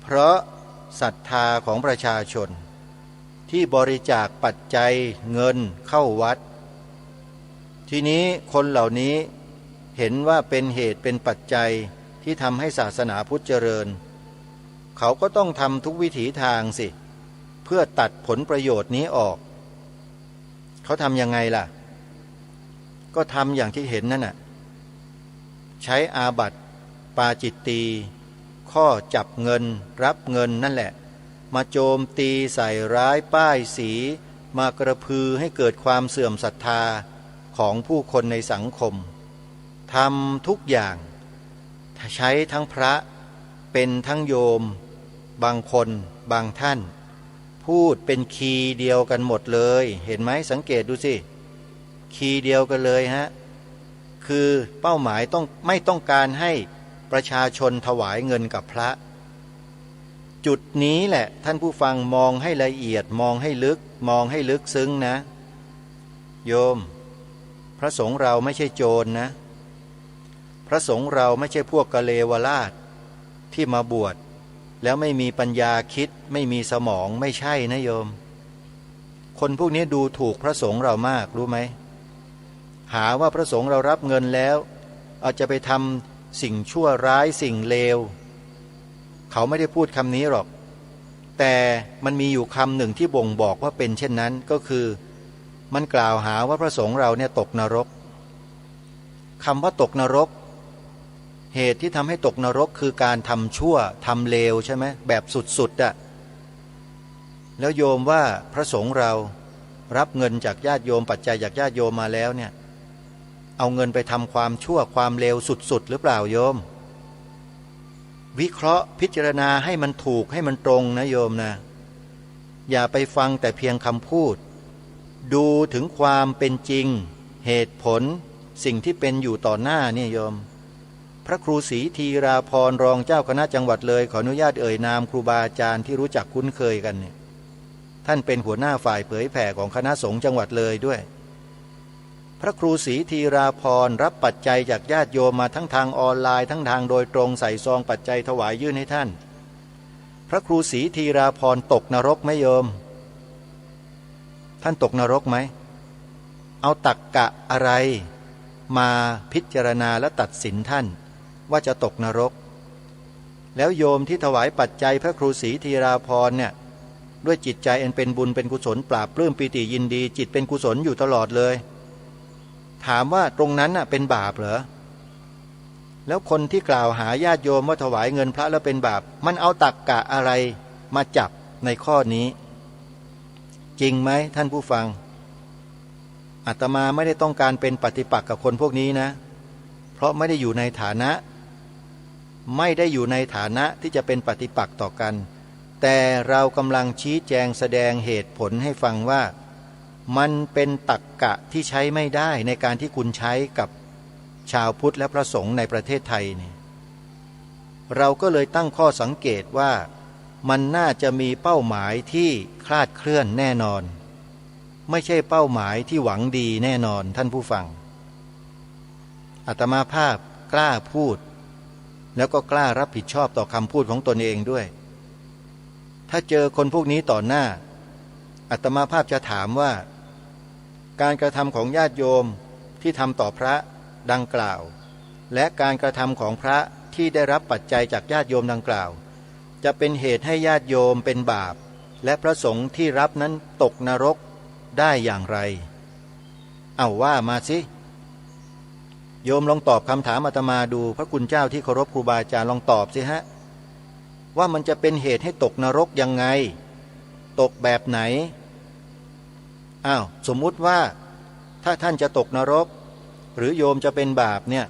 เพราะศรัทธาของประชาชนที่บริจาคปัจจัยเงินเข้าวัดทีนี้คนเหล่านี้เห็นว่าเป็นเหตุเป็นปัจจัยที่ทำให้ศาสนาพุทธเจริญเขาก็ต้องทำทุกวิถีทางสิเพื่อตัดผลประโยชน์นี้ออกเขาทำยังไงล่ะก็ทำอย่างที่เห็นนั่นน่ะใช้อาบัติปาจิตตีข้อจับเงินรับเงินนั่นแหละมาโจมตีใส่ร้ายป้ายสีมากระพือให้เกิดความเสื่อมศรัทธาของผู้คนในสังคมทำทุกอย่างใช้ทั้งพระเป็นทั้งโยม บางคนบางท่านพูดเป็นคีย์เดียวกันหมดเลยเห็นไหมสังเกตดูสิคีย์เดียวกันเลยฮะคือเป้าหมายไม่ต้องการให้ประชาชนถวายเงินกับพระจุดนี้แหละท่านผู้ฟังมองให้ละเอียดมองให้ลึกซึ้งนะโยมพระสงฆ์เราไม่ใช่โจรนะพระสงฆ์เราไม่ใช่พวกกะเลวราชที่มาบวชแล้วไม่มีปัญญาคิดไม่มีสมองไม่ใช่นะโยมคนพวกนี้ดูถูกพระสงฆ์เรามากรู้ไหมหาว่าพระสงฆ์เรารับเงินแล้วอาจจะไปทำสิ่งชั่วร้ายสิ่งเลวเขาไม่ได้พูดคำนี้หรอกแต่มันมีอยู่คำหนึ่งที่บ่งบอกว่าเป็นเช่นนั้นก็คือมันกล่าวหาว่าพระสงฆ์เราเนี่ยตกนรกคำว่าตกนรกเหตุที่ทำให้ตกนรกคือการทำชั่วทำเลวใช่ไหมแบบสุดๆอะแล้วโยมว่าพระสงฆ์เรารับเงินจากญาติโยมปัจจัยจากญาติโยมมาแล้วเนี่ยเอาเงินไปทำความชั่วความเลวสุดๆหรือเปล่าโยมวิเคราะห์พิจารณาให้มันถูกให้มันตรงนะโยมนะอย่าไปฟังแต่เพียงคำพูดดูถึงความเป็นจริงเหตุผลสิ่งที่เป็นอยู่ต่อหน้าเนี่ยโยมพระครูศรีธีราพรรองเจ้าคณะจังหวัดเลยขออนุญาตเอ่ยนามครูบาอาจารย์ที่รู้จักคุ้นเคยกันเนี่ยท่านเป็นหัวหน้าฝ่ายเผยแผ่ของคณะสงฆ์จังหวัดเลยด้วยพระครูศรีธีราพรรับปัจจัยจากญาติโยมมาทั้งทางออนไลน์ทั้งทางโดยตรงใส่ซองปัจจัยถวายยื่นให้ท่านพระครูศรีธีราพรตกนรกไหมโยมท่านตกนรกไหมเอาตรรกะอะไรมาพิจารณาและตัดสินท่านว่าจะตกนรกแล้วโยมที่ถวายปัจจัยพระครูศรีธีราพรเนี่ยด้วยจิตใจอันเป็นบุญเป็นกุศลปราบปลื้มปิติยินดีจิตเป็นกุศลอยู่ตลอดเลยถามว่าตรงนั้นน่ะเป็นบาปเหรอแล้วคนที่กล่าวหาญาติโยมว่าถวายเงินพระแล้วเป็นบาปมันเอาตรรกะอะไรมาจับในข้อนี้จริงไหมท่านผู้ฟังอาตมาไม่ได้ต้องการเป็นปฏิปักษ์กับคนพวกนี้นะเพราะไม่ได้อยู่ในฐานะที่จะเป็นปฏิปักษ์ต่อกันแต่เรากำลังชี้แจงแสดงเหตุผลให้ฟังว่ามันเป็นตรรกะที่ใช้ไม่ได้ในการที่คุณใช้กับชาวพุทธและพระสงฆ์ในประเทศไทยนี่เราก็เลยตั้งข้อสังเกตว่ามันน่าจะมีเป้าหมายที่คลาดเคลื่อนแน่นอนไม่ใช่เป้าหมายที่หวังดีแน่นอนท่านผู้ฟังอาตมาภาพกล้าพูดแล้วก็กล้ารับผิดชอบต่อคำพูดของตนเองด้วยถ้าเจอคนพวกนี้ต่อหน้าอาตมาภาพจะถามว่าการกระทำของญาติโยมที่ทำต่อพระดังกล่าวและการกระทำของพระที่ได้รับปัจจัยจากญาติโยมดังกล่าวจะเป็นเหตุให้ญาติโยมเป็นบาปและพระสงฆ์ที่รับนั้นตกนรกได้อย่างไรเอาว่ามาสิโยมลองตอบคำถามอาตมาดูพระคุณเจ้าที่เคารพครูบาอาจารย์ลองตอบสิฮะว่ามันจะเป็นเหตุให้ตกนรกยังไงตกแบบไหนสมมุติว่าถ้าท่านจะตกนรกหรือโยมจะเป็นบาปเนี่ย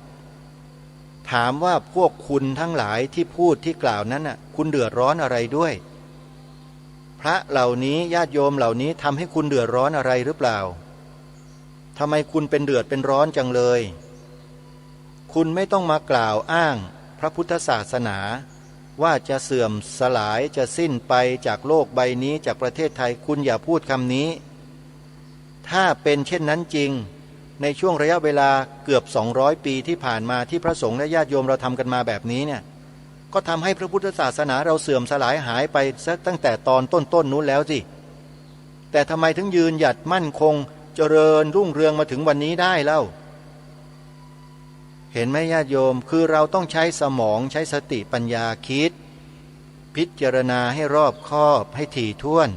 ถามว่าพวกคุณทั้งหลายที่พูดที่กล่าวนั้นน่ะคุณเดือดร้อนอะไรด้วยพระเหล่านี้ญาติโยมเหล่านี้ทำให้คุณเดือดร้อนอะไรหรือเปล่าทำไมคุณเป็นเดือดเป็นร้อนจังเลยคุณไม่ต้องมากล่าวอ้างพระพุทธศาสนาว่าจะเสื่อมสลายจะสิ้นไปจากโลกใบนี้จากประเทศไทยคุณอย่าพูดคำนี้ถ้าเป็นเช่นนั้นจริงในช่วงระยะเวลาเกือบ200 ปีที่ผ่านมาที่พระสงฆ์และญาติโยมเราทำกันมาแบบนี้เนี่ยก็ทำให้พระพุทธศาสนาเราเสื่อมสลายหายไปซะตั้งแต่ตอนต้นนู้นแล้วสิแต่ทำไมถึงยืนหยัดมั่นคงเจริญรุ่งเรืองมาถึงวันนี้ได้เล่าเห็นไหมญาติโยมคือเราต้องใช้สมองใช้สติปัญญาคิดพิจารณาให้รอบคอบให้ถี่ถ้วน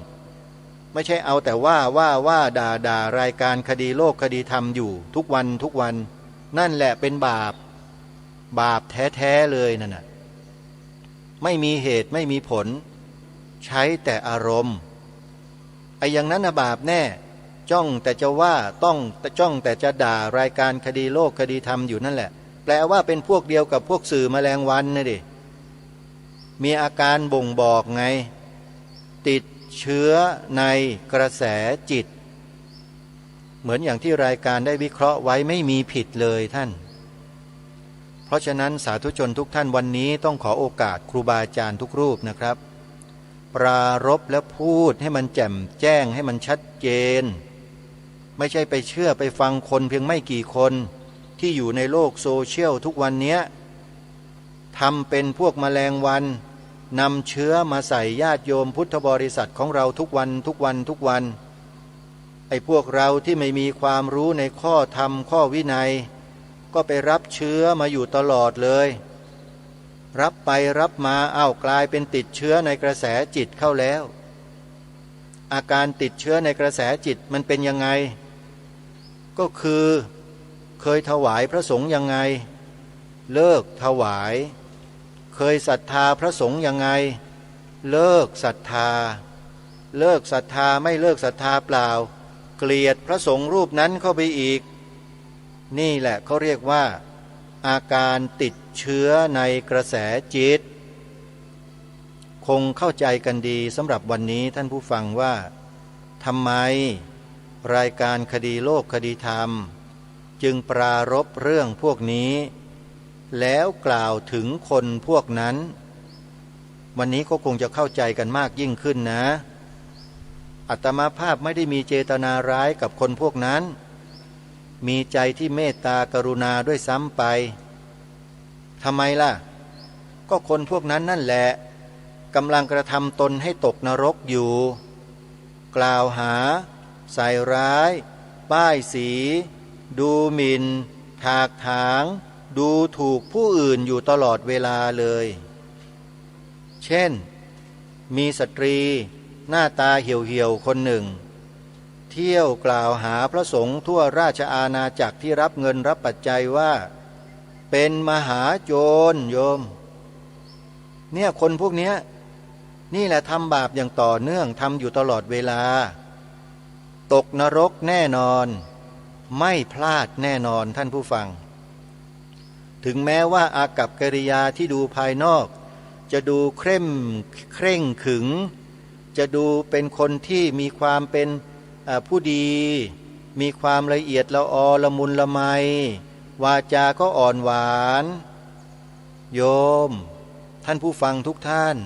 ไม่ใช่เอาแต่ว่าด่ารายการคดีโลกคดีธรรมอยู่ทุกวันนั่นแหละเป็นบาปแท้ๆเลยนั่นน่ะไม่มีเหตุไม่มีผลใช้แต่อารมณ์ไอ้อย่างนั้นนะบาปแน่จ้องแต่จะว่าต้องจ้องแต่จะด่ารายการคดีโลกคดีธรรมอยู่นั่นแหละแปลว่าเป็นพวกเดียวกับพวกสื่อแมลงวันนะดิ มีอาการบ่งบอกไงติดเชื้อในกระแสจิตเหมือนอย่างที่รายการได้วิเคราะห์ไว้ไม่มีผิดเลยท่านเพราะฉะนั้นสาธุชนทุกท่านวันนี้ต้องขอโอกาสครูบาอาจารย์ทุกรูปนะครับปรารภและพูดให้มันแจ่มแจ้งให้มันชัดเจนไม่ใช่ไปเชื่อไปฟังคนเพียงไม่กี่คนที่อยู่ในโลกโซเชียลทุกวันนี้ทำเป็นพวกแมลงวันนำเชื้อมาใส่ญาติโยมพุทธบริษัทของเราทุกวันไอ้พวกเราที่ไม่มีความรู้ในข้อธรรมข้อวินัยก็ไปรับเชื้อมาอยู่ตลอดเลยรับไปรับมากลายเป็นติดเชื้อในกระแสจิตเข้าแล้วอาการติดเชื้อในกระแสจิตมันเป็นยังไงก็คือเคยถวายพระสงฆ์ยังไงเลิกถวายเคยศรัทธาพระสงฆ์ยังไงเลิกศรัทธาเลิกศรัทธาไม่เลิกศรัทธาเปล่าเกลียดพระสงฆ์รูปนั้นเข้าไปอีกนี่แหละเขาเรียกว่าอาการติดเชื้อในกระแสจิตคงเข้าใจกันดีสำหรับวันนี้ท่านผู้ฟังว่าทำไมรายการคดีโลกคดีธรรมจึงปรารภเรื่องพวกนี้แล้วกล่าวถึงคนพวกนั้นวันนี้ก็คงจะเข้าใจกันมากยิ่งขึ้นนะอาตมาภาพไม่ได้มีเจตนาร้ายกับคนพวกนั้นมีใจที่เมตตากรุณาด้วยซ้ำไปทำไมล่ะก็คนพวกนั้นนั่นแหละกำลังกระทำตนให้ตกนรกอยู่กล่าวหาใส่ร้ายป้ายสีดูหมิ่นถากถางดูถูกผู้อื่นอยู่ตลอดเวลาเลยเช่นมีสตรีหน้าตาเหี่ยวๆคนหนึ่งเที่ยวกล่าวหาพระสงฆ์ทั่วราชอาณาจักรที่รับเงินรับปัจจัยว่าเป็นมหาโจรโยมเนี่ยคนพวกเนี้ยนี่แหละทำบาปอย่างต่อเนื่องทำอยู่ตลอดเวลาตกนรกแน่นอนไม่พลาดแน่นอนท่านผู้ฟังถึงแม้ว่าอากัปกิริยาที่ดูภายนอกจะดูเคร่งขึงจะดูเป็นคนที่มีความเป็นผู้ดีมีความละเอียดละออละมุนละไมวาจาก็อ่อนหวานโยมท่านผู้ฟังทุกท่าน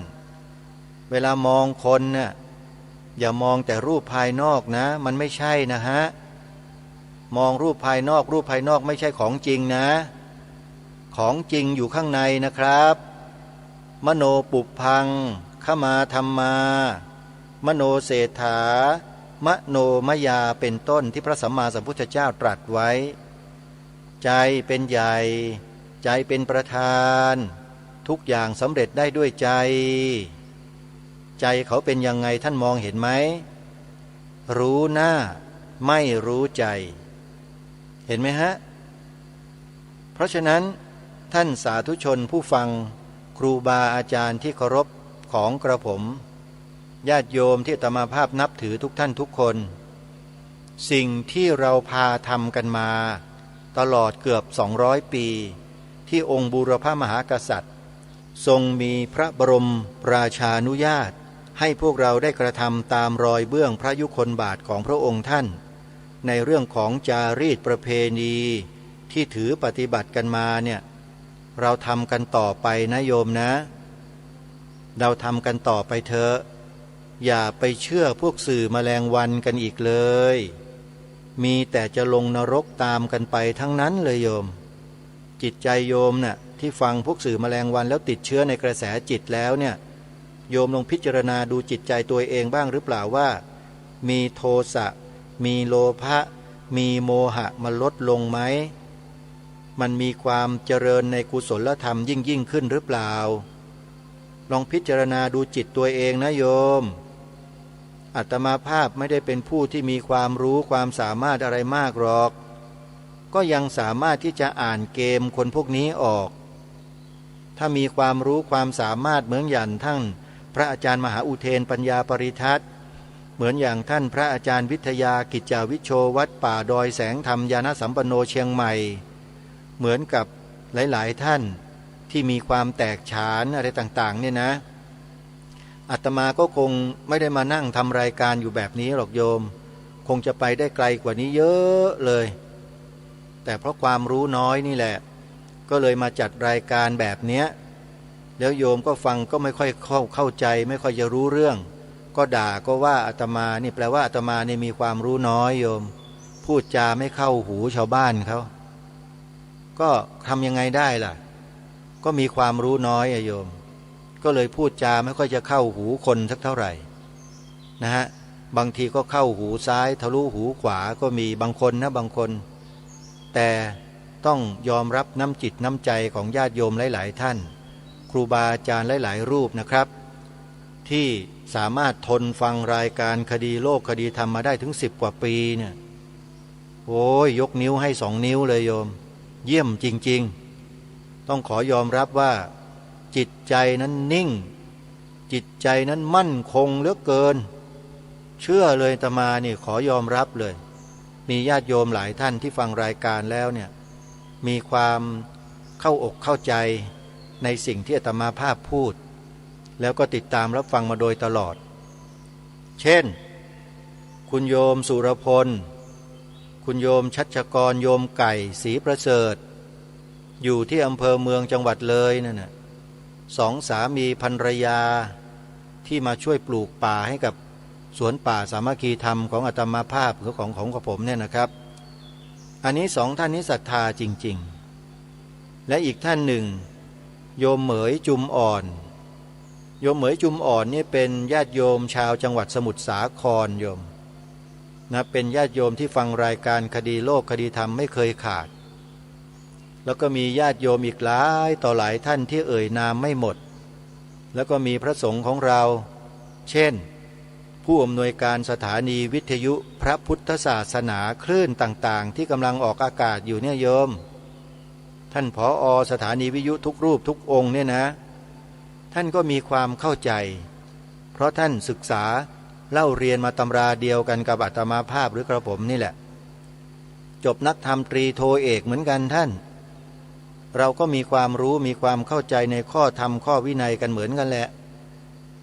เวลามองคนน่ะอย่ามองแต่รูปภายนอกนะมันไม่ใช่นะฮะมองรูปภายนอกไม่ใช่ของจริงนะของจริงอยู่ข้างในนะครับมโนปุพพังขมาธัมมามโนเศรษฐามโนมยาเป็นต้นที่พระสัมมาสัมพุทธเจ้าตรัสไว้ใจเป็นใหญ่ใจเป็นประธานทุกอย่างสำเร็จได้ด้วยใจใจเขาเป็นยังไงท่านมองเห็นไหมรู้หน้าไม่รู้ใจเห็นไหมฮะเพราะฉะนั้นท่านสาธุชนผู้ฟังครูบาอาจารย์ที่เคารพของกระผมญาติโยมที่อาตมาภาพนับถือทุกท่านทุกคนสิ่งที่เราพาทำกันมาตลอดเกือบ200 ปีที่องค์บูรพมหากษัตริย์ทรงมีพระบรมราชานุญาตให้พวกเราได้กระทำตามรอยเบื้องพระยุคลบาทของพระองค์ท่านในเรื่องของจารีตประเพณีที่ถือปฏิบัติกันมาเนี่ยเราทำกันต่อไปนะโยมนะเราทำกันต่อไปเถอะอย่าไปเชื่อพวกสื่อแมลงวันกันอีกเลยมีแต่จะลงนรกตามกันไปทั้งนั้นเลยโยมจิตใจโยมน่ะที่ฟังพวกสื่อแมลงวันแล้วติดเชื้อในกระแสจิตแล้วเนี่ยโยมลองพิจารณาดูจิตใจตัวเองบ้างหรือเปล่าว่ามีโทสะมีโลภะมีโมหะมันลดลงไหมมันมีความเจริญในกุศลธรรมยิ่งขึ้นหรือเปล่าลองพิจารณาดูจิตตัวเองนะโยมอาตมาภาพไม่ได้เป็นผู้ที่มีความรู้ความสามารถอะไรมากหรอกก็ยังสามารถที่จะอ่านเกมคนพวกนี้ออกถ้ามีความรู้ความสามารถเหมือนอย่างท่านพระอาจารย์มหาอุเทนปัญญาปริทัศน์เหมือนอย่างท่านพระอาจารย์วิทยากิจจาวิโชวัดป่าดอยแสงธรรมญาณสัมปันโนเชียงใหม่เหมือนกับหลายๆท่าน ที่มีความแตกฉานอะไรต่างๆเนี่ยนะอาตมาก็คงไม่ได้มานั่งทำรายการอยู่แบบนี้หรอกโยมคงจะไปได้ไกลกว่านี้เยอะเลยแต่เพราะความรู้น้อยนี่แหละก็เลยมาจัดรายการแบบเนี้ยแล้วโยมก็ฟังก็ไม่ค่อยเข้าใจไม่ค่อยจะรู้เรื่องก็ด่าก็ว่าอาตมานี่แปลว่าอาตมานี่มีความรู้น้อยโยมพูดจาไม่เข้าหูชาวบ้านเขาก็ทำยังไงได้ล่ะก็มีความรู้น้อยอะโยมก็เลยพูดจาไม่ค่อยจะเข้าหูคนสักเท่าไหร่นะฮะบางทีก็เข้าหูซ้ายทะลุหูขวาก็มีบางคนนะบางคนแต่ต้องยอมรับน้ำจิตน้ำใจของญาติโยมหลายๆท่านครูบาอาจารย์หลายๆรูปนะครับที่สามารถทนฟังรายการคดีโลกคดีธรรมมาได้ถึง10 กว่าปีเนี่ยโอ้ยยกนิ้วให้2 นิ้วเลยโยมเยี่ยมจริงๆต้องขอยอมรับว่าจิตใจนั้นนิ่งจิตใจนั้นมั่นคงเหลือเกินเชื่อเลยอาตมานี่ขอยอมรับเลยมีญาติโยมหลายท่านที่ฟังรายการแล้วเนี่ยมีความเข้าอกเข้าใจในสิ่งที่อาตมาภาพพูดแล้วก็ติดตามรับฟังมาโดยตลอดเช่นคุณโยมสุรพลคุณโยมชัชกรโยมไก่ศรีประเสริฐอยู่ที่อำเภอเมืองจังหวัดเลยนั่นน่ะ2 สามีภรรยาที่มาช่วยปลูกป่าให้กับสวนป่าสามัคคีธรรมของอาตมาภาพหรือของผมเนี่ยนะครับอันนี้2 ท่านนี้ศรัทธาจริงๆและอีกท่านหนึ่งโยมเหมยจุมอ่อนโยมเหมยจุมอ่อนนี่เป็นญาติโยมชาวจังหวัดสมุทรสาครโยมนะเป็นญาติโยมที่ฟังรายการคดีโลกคดีธรรมไม่เคยขาดแล้วก็มีญาติโยมอีกหลายต่อหลายท่านที่เอ่ยนามไม่หมดแล้วก็มีพระสงฆ์ของเราเช่นผู้อำนวยการสถานีวิทยุพระพุทธศาสนาคลื่นต่างๆที่กำลังออกอากาศอยู่เนี่ยโยมท่านผอ.สถานีวิทยุทุกรูปทุกองค์เนี่ยนะท่านก็มีความเข้าใจเพราะท่านศึกษาเล่าเรียนมาตำราเดียวกันกับอาตมาภาพหรือกระผมนี่แหละจบนักธรรมตรีโทเอกเหมือนกันท่านเราก็มีความรู้มีความเข้าใจในข้อธรรมข้อวินัยกันเหมือนกันแหละ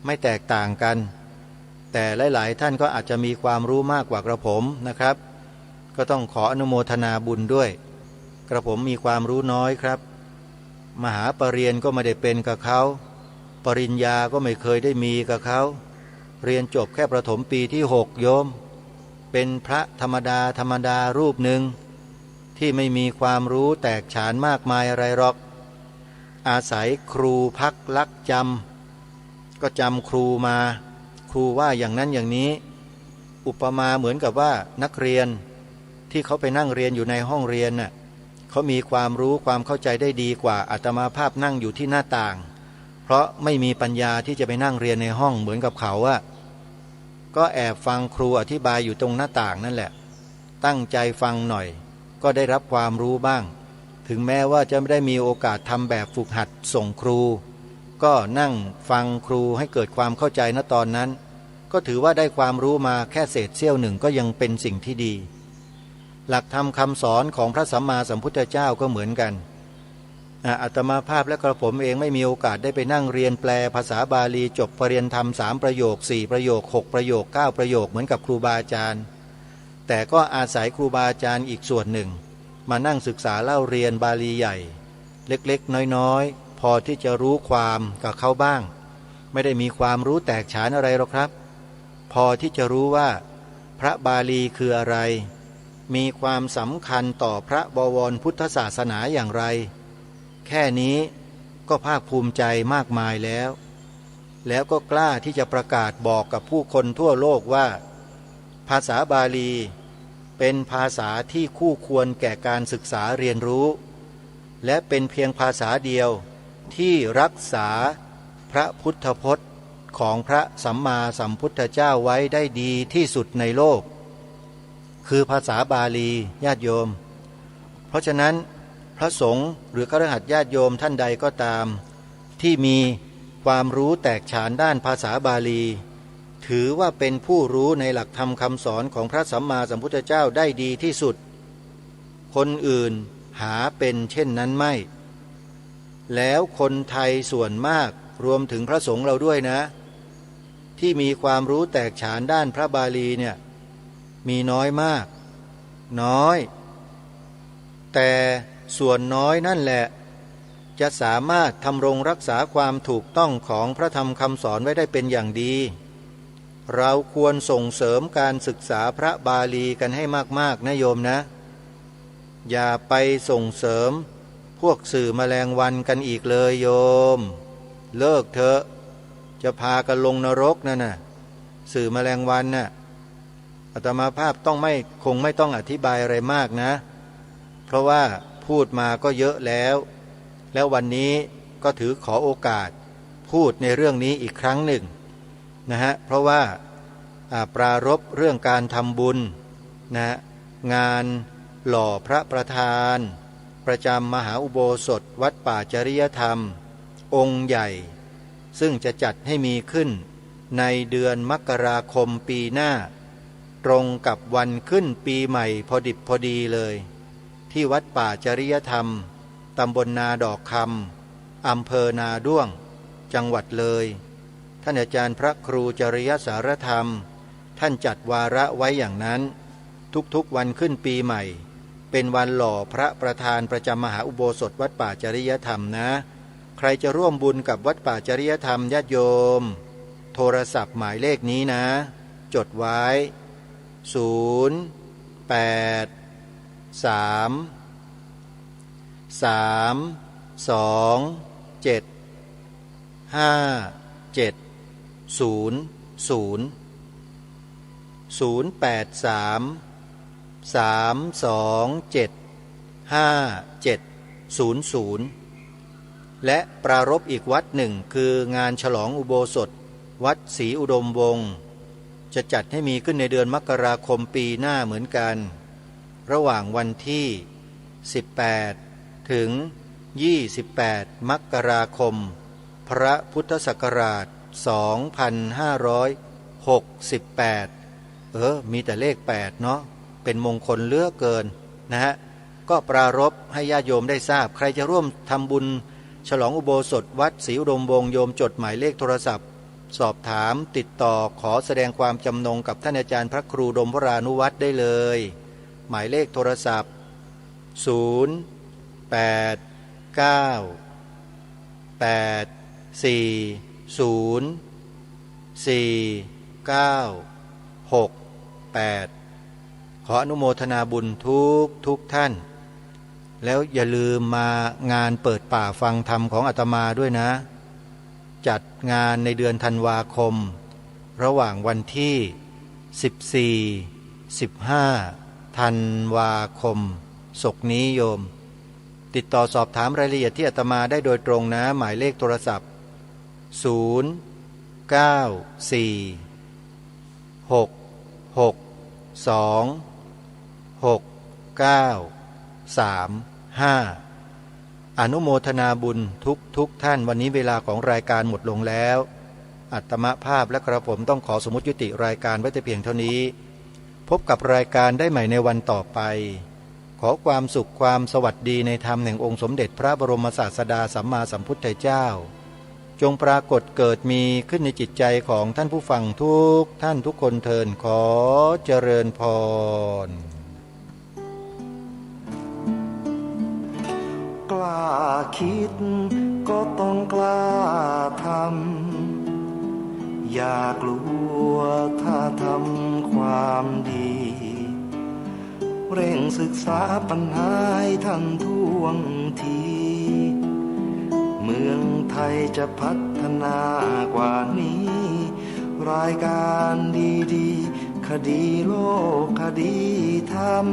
ไม่แตกต่างกันแต่หลายๆท่านก็อาจจะมีความรู้มากกว่ากระผมนะครับก็ต้องขออนุโมทนาบุญด้วยกระผมมีความรู้น้อยครับมหาปรริญญาก็ไม่ได้เป็นกับเขาปริญญาก็ไม่เคยได้มีกับเขาเรียนจบแค่ประถมปีที่6โยมเป็นพระธรรมดารูปหนึ่งที่ไม่มีความรู้แตกฉานมากมายอะไรหรอกอาศัยครูพักลักจำก็จำครูมาครูว่าอย่างนั้นอย่างนี้อุปมาเหมือนกับว่านักเรียนที่เขาไปนั่งเรียนอยู่ในห้องเรียนน่ะเขามีความรู้ความเข้าใจได้ดีกว่าอาตมาภาพนั่งอยู่ที่หน้าต่างเพราะไม่มีปัญญาที่จะไปนั่งเรียนในห้องเหมือนกับเขาอะก็แอบฟังครูอธิบายอยู่ตรงหน้าต่างนั่นแหละตั้งใจฟังหน่อยก็ได้รับความรู้บ้างถึงแม้ว่าจะไม่ได้มีโอกาสทำแบบฝึกหัดส่งครูก็นั่งฟังครูให้เกิดความเข้าใจณตอนนั้นก็ถือว่าได้ความรู้มาแค่เศษเสี้ยวหนึ่งก็ยังเป็นสิ่งที่ดีหลักธรรมคำสอนของพระสัมมาสัมพุทธเจ้าก็เหมือนกันอาตมาภาพและกระผมเองไม่มีโอกาสได้ไปนั่งเรียนแปลภาษาบาลีจบปรริญญาธรรม3 ประโยค4 ประโยค6 ประโยค9 ประโยคเหมือนกับครูบาอาจารย์แต่ก็อาศัยครูบาอาจารย์อีกส่วนหนึ่งมานั่งศึกษาเล่าเรียนบาลีใหญ่เล็กๆน้อยๆพอที่จะรู้ความกับเขาบ้างไม่ได้มีความรู้แตกฉานอะไรหรอกครับพอที่จะรู้ว่าพระบาลีคืออะไรมีความสำคัญต่อพระบวรพุทธศาสนาอย่างไรแค่นี้ก็ภาคภูมิใจมากมายแล้วก็กล้าที่จะประกาศบอกกับผู้คนทั่วโลกว่าภาษาบาลีเป็นภาษาที่คู่ควรแก่การศึกษาเรียนรู้และเป็นเพียงภาษาเดียวที่รักษาพระพุทธพจน์ของพระสัมมาสัมพุทธเจ้าไว้ได้ดีที่สุดในโลกคือภาษาบาลีญาติโยมเพราะฉะนั้นพระสงฆ์หรือคฤหัสถ์ญาติโยมท่านใดก็ตามที่มีความรู้แตกฉานด้านภาษาบาลีถือว่าเป็นผู้รู้ในหลักธรรมคำสอนของพระสัมมาสัมพุทธเจ้าได้ดีที่สุดคนอื่นหาเป็นเช่นนั้นไม่ แล้วคนไทยส่วนมากรวมถึงพระสงฆ์เราด้วยนะ ที่มีความรู้แตกฉานด้านพระบาลีเนี่ยมีน้อยมากน้อยแต่ส่วนน้อยนั่นแหละจะสามารถทำรงรักษาความถูกต้องของพระธรรมคำสอนไว้ได้เป็นอย่างดีเราควรส่งเสริมการศึกษาพระบาลีกันให้มากๆนะโยมนะอย่าไปส่งเสริมพวกสื่อแมลงวันกันอีกเลยโยมเลิกเถอะจะพากันลงนรกนั่นน่ะสื่อแมลงวันน่ะอาตมาภาพคงไม่ต้องอธิบายอะไรมากนะเพราะว่าพูดมาก็เยอะแล้ววันนี้ก็ถือขอโอกาสพูดในเรื่องนี้อีกครั้งหนึ่งนะฮะเพราะว่าปรารภเรื่องการทำบุญนะงานหล่อพระประธานประจำมหาอุโบสถวัดป่าจริยธรรมองค์ใหญ่ซึ่งจะจัดให้มีขึ้นในเดือนมกราคมปีหน้าตรงกับวันขึ้นปีใหม่พอดิบพอดีเลยที่วัดป่าจริยธรรมตำบลนาดอกคำอำเภอนาด้วงจังหวัดเลยท่านอาจารย์พระครูจริยสารธรรมท่านจัดวาระไว้อย่างนั้นทุกๆวันขึ้นปีใหม่เป็นวันหล่อพระประธานประจำมหาอุโบสถวัดป่าจริยธรรมนะใครจะร่วมบุญกับวัดป่าจริยธรรมญาติโยมโทรศัพท์หมายเลขนี้นะจดไว้และปรารภอีกวัดหนึ่งคืองานฉลองอุโบสถวัดศรีอุดมวงศ์จะจัดให้มีขึ้นในเดือนมกราคมปีหน้าเหมือนกันระหว่างวันที่18ถึง28มกราคมพระพุทธศักราช2568มีแต่เลข8เนาะเป็นมงคลเหลือเกินนะฮะก็ปรารภให้ญาติโยมได้ทราบใครจะร่วมทำบุญฉลองอุโบสถวัดศรีอุดมวงศ์โยมจดหมายเลขโทรศัพท์สอบถามติดต่อขอแสดงความจำนงกับท่านอาจารย์พระครูดมวรานุวัฒน์ได้เลยหมายเลขโทรศัพท์ขออนุโมทนาบุญทุกท่านแล้วอย่าลืมมางานเปิดป่าฟังธรรมของอาตมาด้วยนะจัดงานในเดือนธันวาคมระหว่างวันที่14-15ธันวาคมศกนี้โยมติดต่อสอบถามรายละเอียดที่อาตมาได้โดยตรงนะหมายเลขโทรศัพท์094-662-6935อนุโมทนาบุญทุกท่านวันนี้เวลาของรายการหมดลงแล้วอาตมาภาพและกระผมต้องขอสมมุติยุติรายการไว้แต่เพียงเท่านี้พบกับรายการได้ใหม่ในวันต่อไปขอความสุขความสวัสดีในธรรมแห่งองค์สมเด็จพระบรมศาสดาสัมมาสัมพุทธเจ้าจงปรากฏเกิดมีขึ้นในจิตใจของท่านผู้ฟังทุกท่านทุกคนเทินขอเจริญพรกล้าคิดก็ต้องกล้าทำอย่ากลัวถ้าทำความดีเร่งศึกษาปัญหาให้ทันท่วงทีเมืองไทยจะพัฒนากว่านี้รายการดีๆคดีโลกคดีธรรม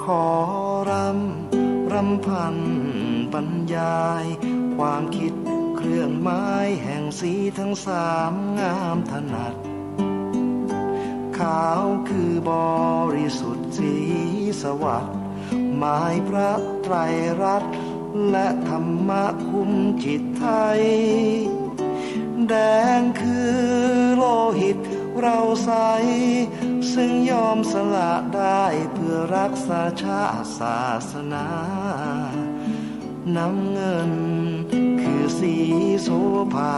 ขอรำพันบรรยายความคิดเครื่องหมายแห่งสีทั้งสามงามถนัดขาวคือบริสุทธิ์สีสวัสดิ์หมายพระไตรรัตน์และธรรมะคุ้มจิตไทยแดงคือโลหิตเราใสซึ่งยอมสละได้เพื่อรักษาชาติศาสนา น้ำเงินคือสีโสภา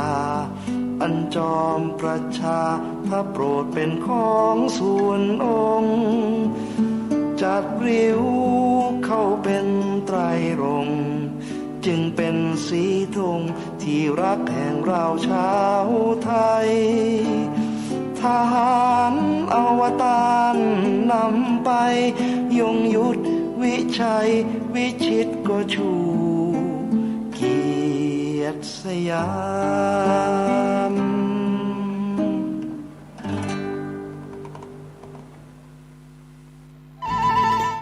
อันจอมประชาถ้าโปรดเป็นของส่วนองค์จัดริ้วเข้าเป็นไตรรงค์จึงเป็นสีธงที่รักแห่งเราชาวไทยทหารอวตารนำไปยงยุทธวิชัยวิชิตก็ชูเกียรติสยาม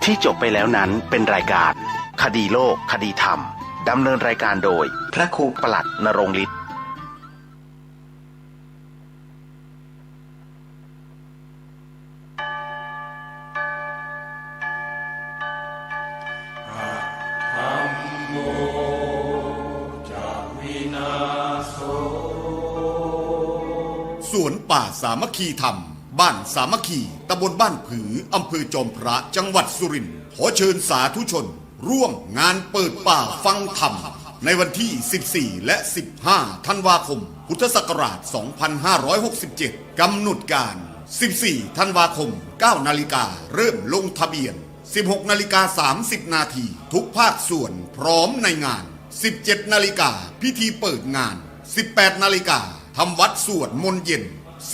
ที่จบไปแล้วนั้นเป็นรายการคดีโลกคดีธรรมดำเนินรายการโดยพระครูปลัดณรงค์ฤทธิ์สวนป่าสามัคคีธรรมบ้านสามัคคีตำบลบ้านผืออำเภอจอมพระจังหวัดสุรินทร์ขอเชิญสาธุชนร่วมงานเปิดป่าฟังธรรมในวันที่ 14 และ 15 ธันวาคม พุทธศักราช 2567 กำหนดการ 14 ธันวาคม 9 นาฬิกาเริ่มลงทะเบียน 16 นาฬิกา 30 นาทีทุกภาคส่วนพร้อมในงาน 17 นาฬิกาพิธีเปิดงาน 18 นาฬิกาทำวัดสวดมนต์เย็น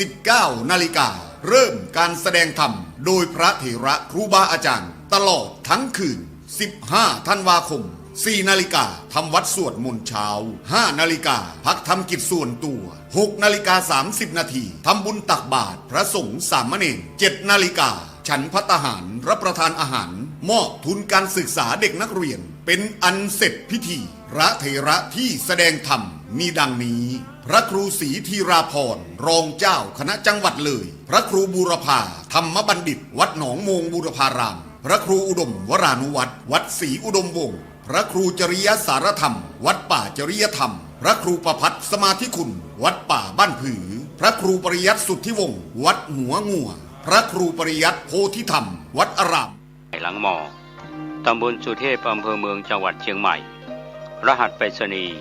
19 นาฬิกาเริ่มการแสดงธรรมโดยพระเถระครูบาอาจารย์ตลอดทั้งคืน 15 ธันวาคม 4 นาฬิกาทำวัดสวดมนต์เช้า 5 นาฬิกาพักทำกิจส่วนตัว 6 นาฬิกา 30 นาทีทำบุญตักบาตรพระสงฆ์สามเณร 7 นาฬิกาฉันภัตตาหารรับประทานอาหารมอบทุนการศึกษาเด็กนักเรียนเป็นอันเสร็จพิธีพระเถระที่แสดงธรรมมีดังนี้พระครูศรีธีราพรรองเจ้าคณะจังหวัดเลยพระครูบูรพาธรรมบัณฑิตวัดหนองโมงบูรพารามพระครูอุดมวรานุวัตรวัดศรีอุดมวงศ์พระครูจริยสารธรรมวัดป่าจริยธรรมพระครูประภัตสมาธิคุณวัดป่าบ้านผือพระครูปริยัติสุทธิวงศ์วัดหัวงัวพระครูปริยัติโพธิธรรมวัดอารามหลังมอตำบลสุเทพอำเภอเมืองจังหวัดเชียงใหม่รหัสไปรษณีย์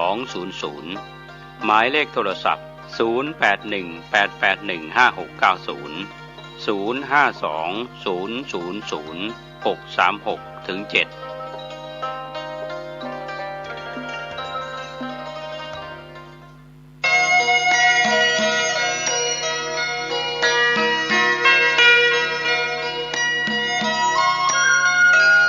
50200หมายเลขโทรศัพท์0818815690 052000636-7